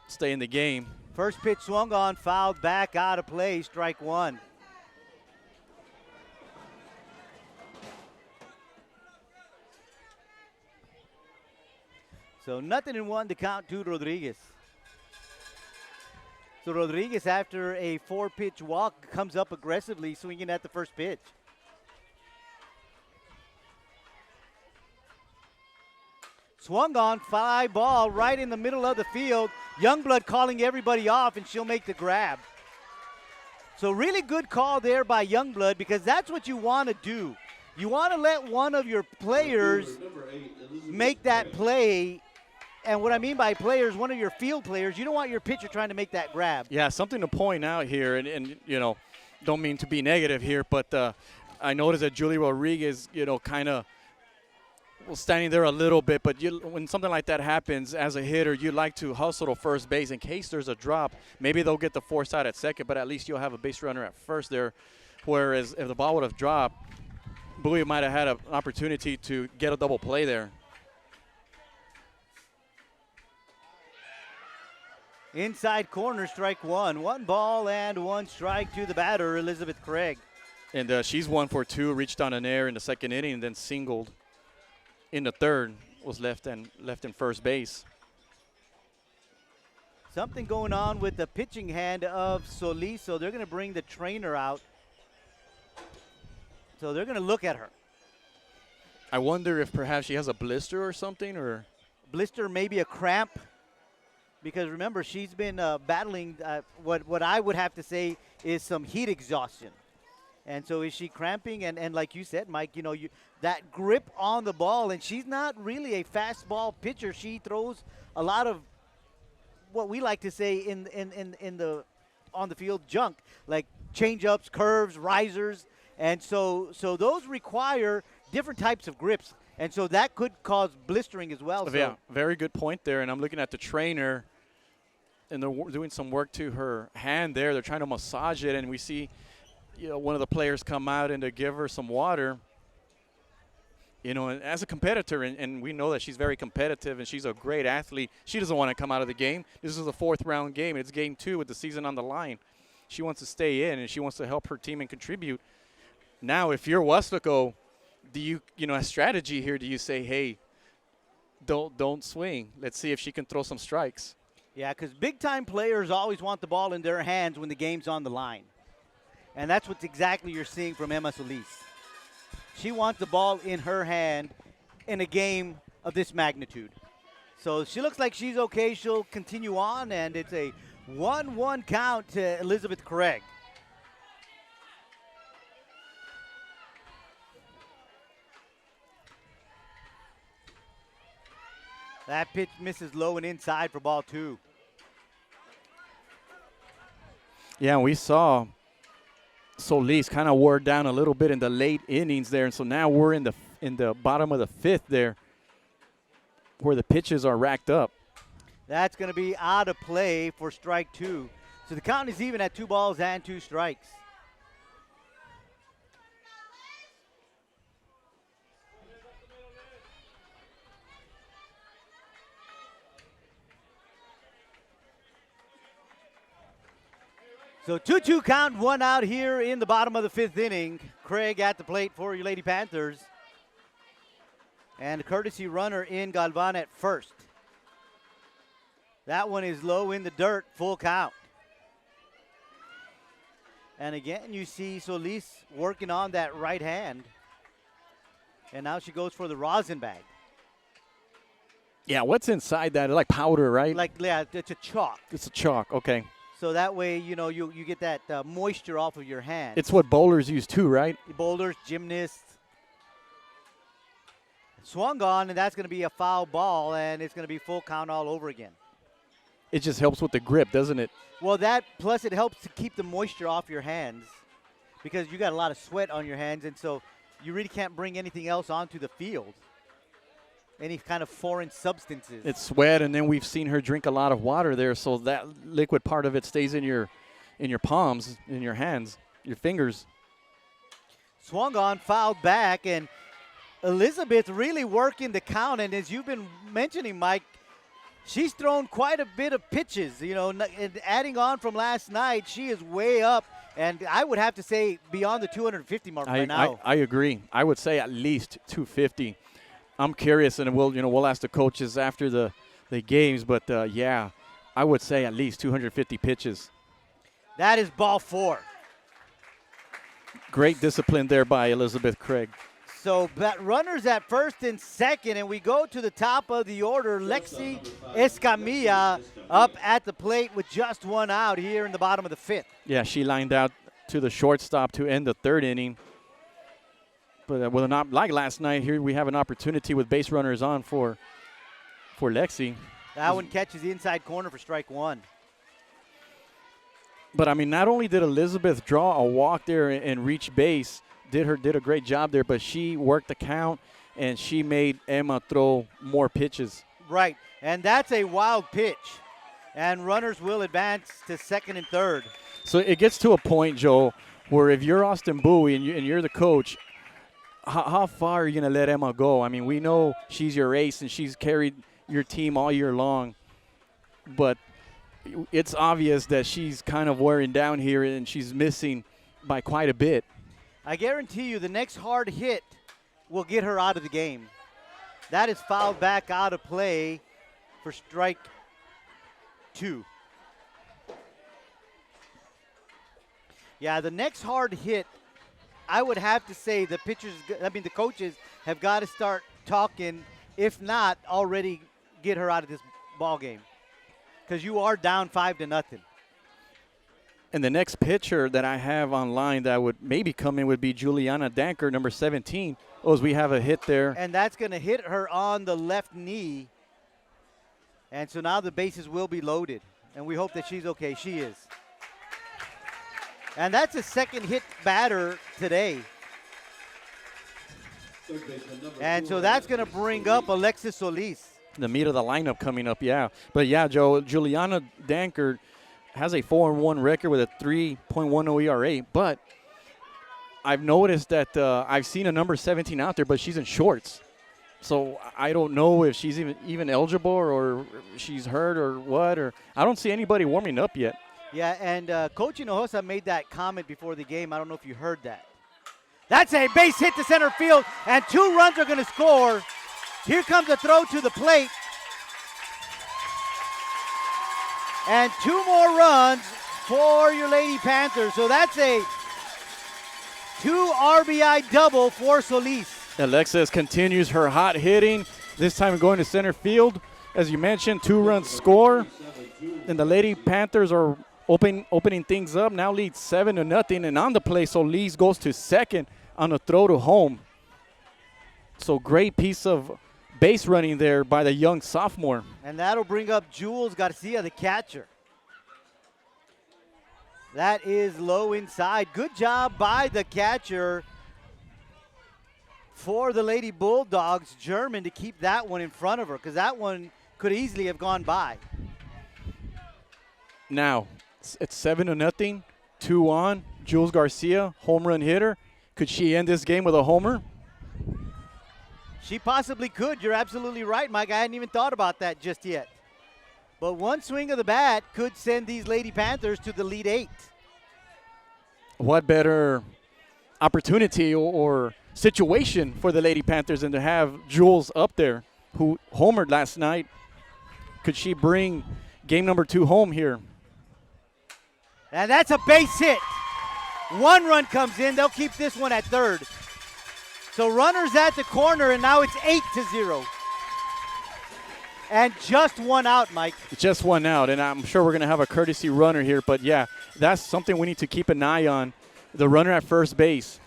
stay in the game. First pitch swung on, fouled back, out of play, strike 1. So 0-1 to count to Rodriguez. So Rodriguez, after a 4-pitch walk, comes up aggressively, swinging at the first pitch. Swung on, fly ball right in the middle of the field. Youngblood calling everybody off, and she'll make the grab. So really good call there by Youngblood, because that's what you want to do. You want to let one of your players make that play. And what I mean by players, one of your field players, you don't want your pitcher trying to make that grab. Yeah, something to point out here, and you know, don't mean to be negative here, but I noticed that Julie Rodriguez, kind of was standing there a little bit, but when something like that happens as a hitter, you like to hustle to first base in case there's a drop. Maybe they'll get the force out at second, but at least you'll have a base runner at first there, whereas if the ball would have dropped, Bowie might have had an opportunity to get a double play there. Inside corner, strike 1. 1 ball and 1 strike to the batter, Elizabeth Craig. And she's 1 for 2, reached on an air in the 2nd inning, and then singled in the 3rd, was left in first base. Something going on with the pitching hand of Solis, so they're going to bring the trainer out. So they're going to look at her. I wonder if perhaps she has a blister or something, or blister, maybe a cramp. Because remember, she's been battling what I would have to say is some heat exhaustion. And so is she cramping? And like you said, Mike, that grip on the ball, and she's not really a fastball pitcher. She throws a lot of what we like to say in the on the field junk, like change-ups, curves, risers. And so those require different types of grips. And so that could cause blistering as well. Yeah, very good point there. And I'm looking at the trainer, and they're doing some work to her hand there. They're trying to massage it, and we see one of the players come out and to give her some water. And as a competitor, and we know that she's very competitive and she's a great athlete, she doesn't want to come out of the game. This is a 4th round game. It's game 2 with the season on the line. She wants to stay in, and she wants to help her team and contribute. Now, if you're Weslaco, do you a strategy here? Do you say, hey, don't swing. Let's see if she can throw some strikes. Yeah, because big-time players always want the ball in their hands when the game's on the line. And that's what exactly you're seeing from Emma Solis. She wants the ball in her hand in a game of this magnitude. So she looks like she's okay. She'll continue on, and it's a 1-1 count to Elizabeth Craig. That pitch misses low and inside for ball 2. Yeah, we saw Solis kind of wore down a little bit in the late innings there, and so now we're in the bottom of the 5th there, where the pitches are racked up. That's going to be out of play for strike 2. So the count is even at 2 balls and 2 strikes. So 2-2 count, 1 out here in the bottom of the 5th inning. Craig at the plate for your Lady Panthers. And a courtesy runner in Galvan at first. That one is low in the dirt, full count. And again, you see Solis working on that right hand. And now she goes for the rosin bag. Yeah, what's inside that? Like powder, right? Like, yeah, it's a chalk. It's a chalk, okay. So that way, you know, you get that moisture off of your hand. It's what bowlers use too, right? Bowlers, gymnasts. Swung on, and that's going to be a foul ball, and it's going to be full count all over again. It just helps with the grip, doesn't it? Well, that plus it helps to keep the moisture off your hands because you got a lot of sweat on your hands, and so you really can't bring anything else onto the field. Any kind of foreign substances. It's sweat, and then we've seen her drink a lot of water there, so that liquid part of it stays in your palms, in your hands, your fingers. Swung on, fouled back, and Elizabeth really working the count. And as you've been mentioning, Mike, she's thrown quite a bit of pitches, you know, and adding on from last night, she is way up. And I would have to say beyond the 250 mark right now. I agree. I would say at least 250. I'm curious, and we'll ask the coaches after the games, but yeah, I would say at least 250 pitches. That is ball 4. Great discipline there by Elizabeth Craig. So runners at first and second, and we go to the top of the order. Lexi Escamilla up at the plate with just 1 out here in the bottom of the 5th. Yeah, she lined out to the shortstop to end the 3rd inning. But not like last night, here we have an opportunity with base runners on for Lexi. That one catches the inside corner for strike 1. But I mean, not only did Elizabeth draw a walk there and reach base, did a great job there, but she worked the count and she made Emma throw more pitches. Right, and that's a wild pitch, and runners will advance to 2nd and 3rd. So it gets to a point, Joe, where if you're Austin Bowie and you're the coach, how far are you going to let Emma go? I mean, we know she's your ace and she's carried your team all year long, but it's obvious that she's kind of wearing down here and she's missing by quite a bit. I guarantee you the next hard hit will get her out of the game. That is fouled back out of play for strike 2. Yeah, the next hard hit, I would have to say the coaches have got to start talking, if not already get her out of this ball game, because you are down 5-0. And the next pitcher that I have online that would maybe come in would be Juliana Danker, number 17. As we have a hit there. And that's going to hit her on the left knee. And so now the bases will be loaded. And we hope that she's okay. She is. And that's a second hit batter today. And so that's going to bring up Alexis Solis. The meat of the lineup coming up, yeah. But, yeah, Joe, Juliana Danker has a 4-1 record with a 3.10 ERA. But I've noticed that I've seen a number 17 out there, but she's in shorts. So I don't know if she's even eligible or she's hurt or what. Or I don't see anybody warming up yet. Yeah, and Coach Hinojosa made that comment before the game. I don't know if you heard that. That's a base hit to center field, and 2 runs are going to score. Here comes a throw to the plate. And 2 more runs for your Lady Panthers. So that's a 2 RBI double for Solis. Alexis continues her hot hitting, this time going to center field. As you mentioned, 2-run score. And the Lady Panthers are opening things up, now lead 7-0. And on the play, Solis goes to second on a throw to home. So great piece of base running there by the young sophomore. And that'll bring up Jules Garcia, the catcher. That is low inside. Good job by the catcher for the Lady Bulldogs, German, to keep that one in front of her, because that one could easily have gone by. Now, it's 7-0, 2 on. Jules Garcia, home run hitter. Could she end this game with a homer? She possibly could. You're absolutely right, Mike. I hadn't even thought about that just yet. But one swing of the bat could send these Lady Panthers to the lead 8. What better opportunity or situation for the Lady Panthers than to have Jules up there, who homered last night. Could she bring game number 2 home here? And that's a base hit. 1 run comes in. They'll keep this one at third. So runners at the corner, and now it's 8-0. And just 1 out, Mike. Just 1 out, and I'm sure we're going to have a courtesy runner here. But, yeah, that's something we need to keep an eye on, the runner at first base.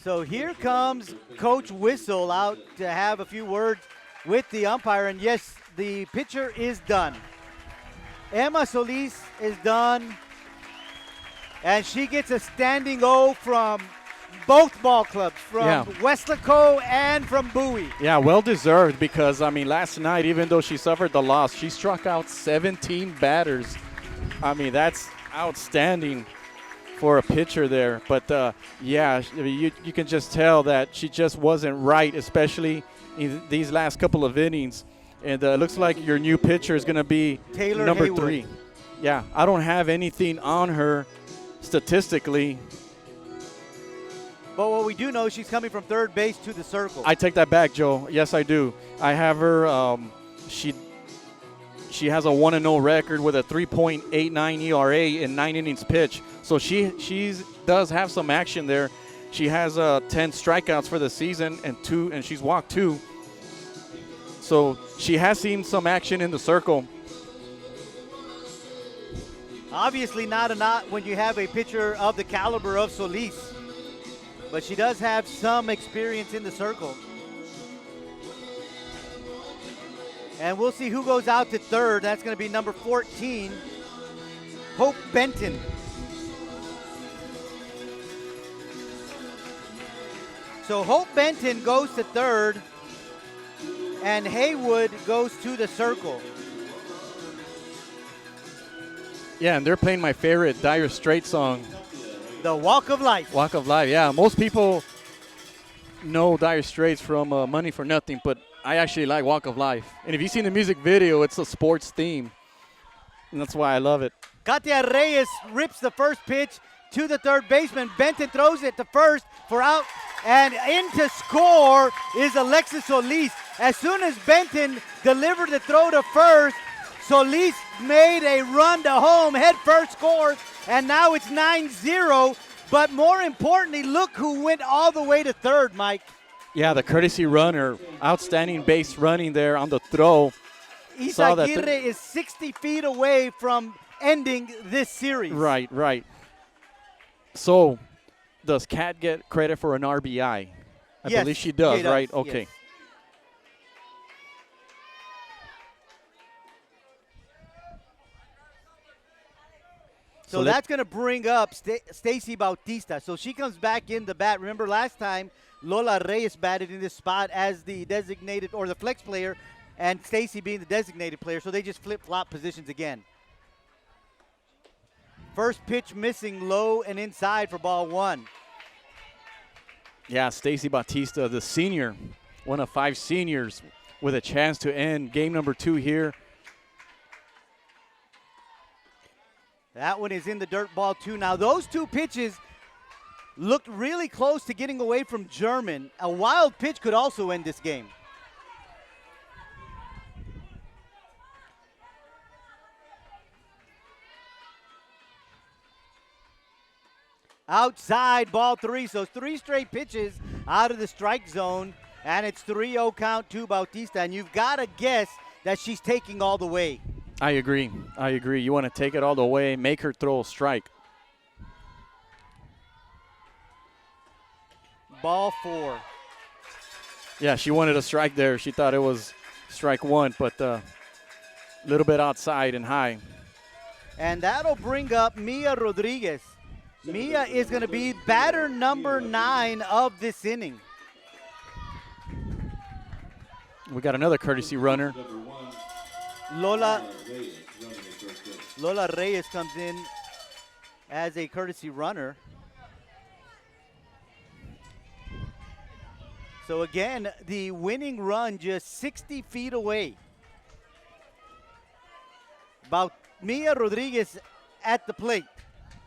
So here comes Coach Whistle out to have a few words with the umpire. And, yes, the pitcher is done. Emma Solis is done. And she gets a standing O from both ball clubs, from Weslaco and from Bowie. Yeah, well-deserved because, I mean, last night, even though she suffered the loss, she struck out 17 batters. I mean, that's outstanding for a pitcher there. But, yeah, you can just tell that she just wasn't right, especially in these last couple of innings. And it looks like your new pitcher is going to be Taylor number Haywood. 3. Yeah, I don't have anything on her statistically. But what we do know, she's coming from third base to the circle. I take that back, Joe. Yes, I do. I have her. She has a 1-0 record with a 3.89 ERA in 9 innings pitched. So she does have some action there. She has 10 strikeouts for the season and she's walked 2. So she has seen some action in the circle. Obviously not a knot when you have a pitcher of the caliber of Solis. But she does have some experience in the circle. And we'll see who goes out to third. That's going to be number 14, Hope Benton. So Hope Benton goes to third, and Haywood goes to the circle. Yeah, and they're playing my favorite Dire Straits song, The Walk of Life. Walk of Life. Yeah, most people know Dire Straits from Money for Nothing, but I actually like Walk of Life. And if you've seen the music video, it's a sports theme, and that's why I love it. Katia Reyes rips the first pitch to the third baseman. Benton throws it to first for out, and in to score is Alexis Solis. As soon as Benton delivered the throw to first, Solis made a run to home, head first score, and now it's 9-0. But more importantly, look who went all the way to third, Mike. Yeah, the courtesy runner, outstanding base running there on the throw. Isaguirre is 60 feet away from ending this series. Right, right. So, does Kat get credit for an RBI? I Yes, believe she does, she does, right? Okay. yes. So that's going to bring up Stacy Bautista. So she comes back in the bat. Remember last time Lola Reyes batted in this spot as the designated or the flex player, and Stacy being the designated player. So they just flip-flop positions again. First pitch missing low and inside for ball 1. Yeah, Stacy Bautista, the senior, one of 5 seniors with a chance to end game number 2 here. That one is in the dirt, ball 2. Now those 2 pitches looked really close to getting away from German. A wild pitch could also end this game. Outside, ball 3. So 3 straight pitches out of the strike zone. And it's 3-0 count to Bautista. And you've got to guess that she's taking all the way. I agree. You want to take it all the way, make her throw a strike. Ball 4. Yeah, she wanted a strike there. She thought it was strike 1, but a little bit outside and high. And that'll bring up Mia Rodriguez. Mia is going to be batter number 9 of this inning. We got another courtesy runner. Lola Reyes comes in as a courtesy runner. So again, the winning run just 60 feet away. Mia Rodriguez at the plate.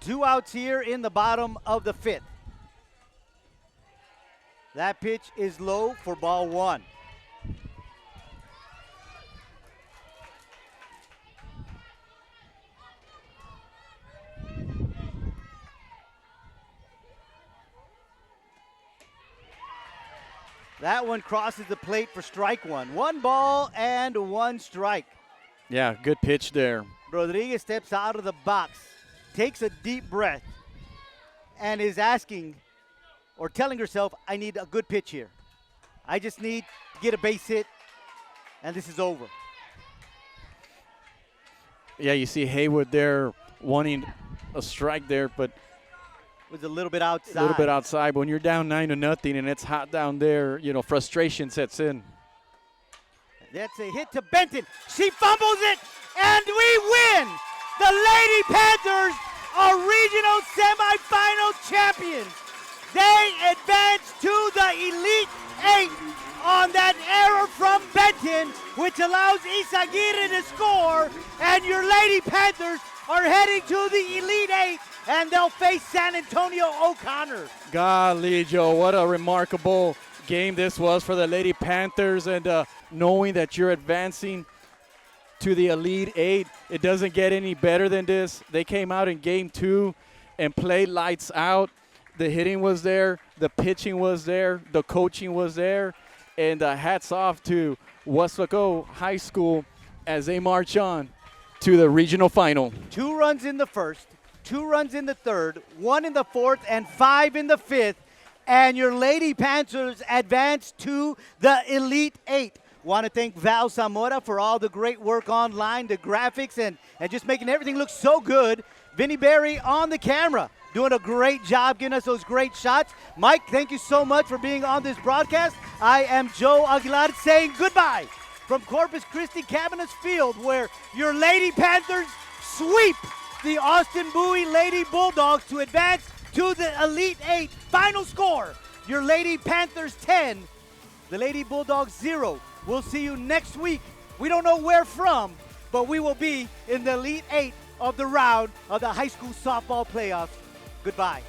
2 outs here in the bottom of the 5th. That pitch is low for ball 1. That one crosses the plate for strike 1. 1 ball and 1 strike. Yeah, good pitch there. Rodriguez steps out of the box, takes a deep breath, and is asking or telling herself, I need a good pitch here. I just need to get a base hit, and this is over. Yeah, you see Haywood there wanting a strike there, but was a little bit outside. A little bit outside. But when you're down 9-0 and it's hot down there, frustration sets in. That's a hit to Benton. She fumbles it, and we win. The Lady Panthers are regional semifinal champions. They advance to the Elite 8 on that error from Benton, which allows Izaguirre to score, and your Lady Panthers are heading to the Elite 8, and they'll face San Antonio O'Connor. Golly, Joe, what a remarkable game this was for the Lady Panthers, and knowing that you're advancing to the Elite 8, it doesn't get any better than this. They came out in game 2 and played lights out. The hitting was there, the pitching was there, the coaching was there, and hats off to Weslaco High School as they march on to the regional final. 2 runs in the first, 2 runs in the third, 1 in the fourth, and 5 in the 5th. And your Lady Panthers advance to the Elite 8. Want to thank Val Zamora for all the great work online, the graphics, and just making everything look so good. Vinny Berry on the camera, doing a great job giving us those great shots. Mike, thank you so much for being on this broadcast. I am Joe Aguilar saying goodbye from Corpus Christi Cabinets Field, where your Lady Panthers sweep the Austin Bowie Lady Bulldogs to advance to the Elite 8. Final score, your Lady Panthers 10, the Lady Bulldogs 0. We'll see you next week. We don't know where from, but we will be in the Elite 8 of the round of the high school softball playoffs. Goodbye.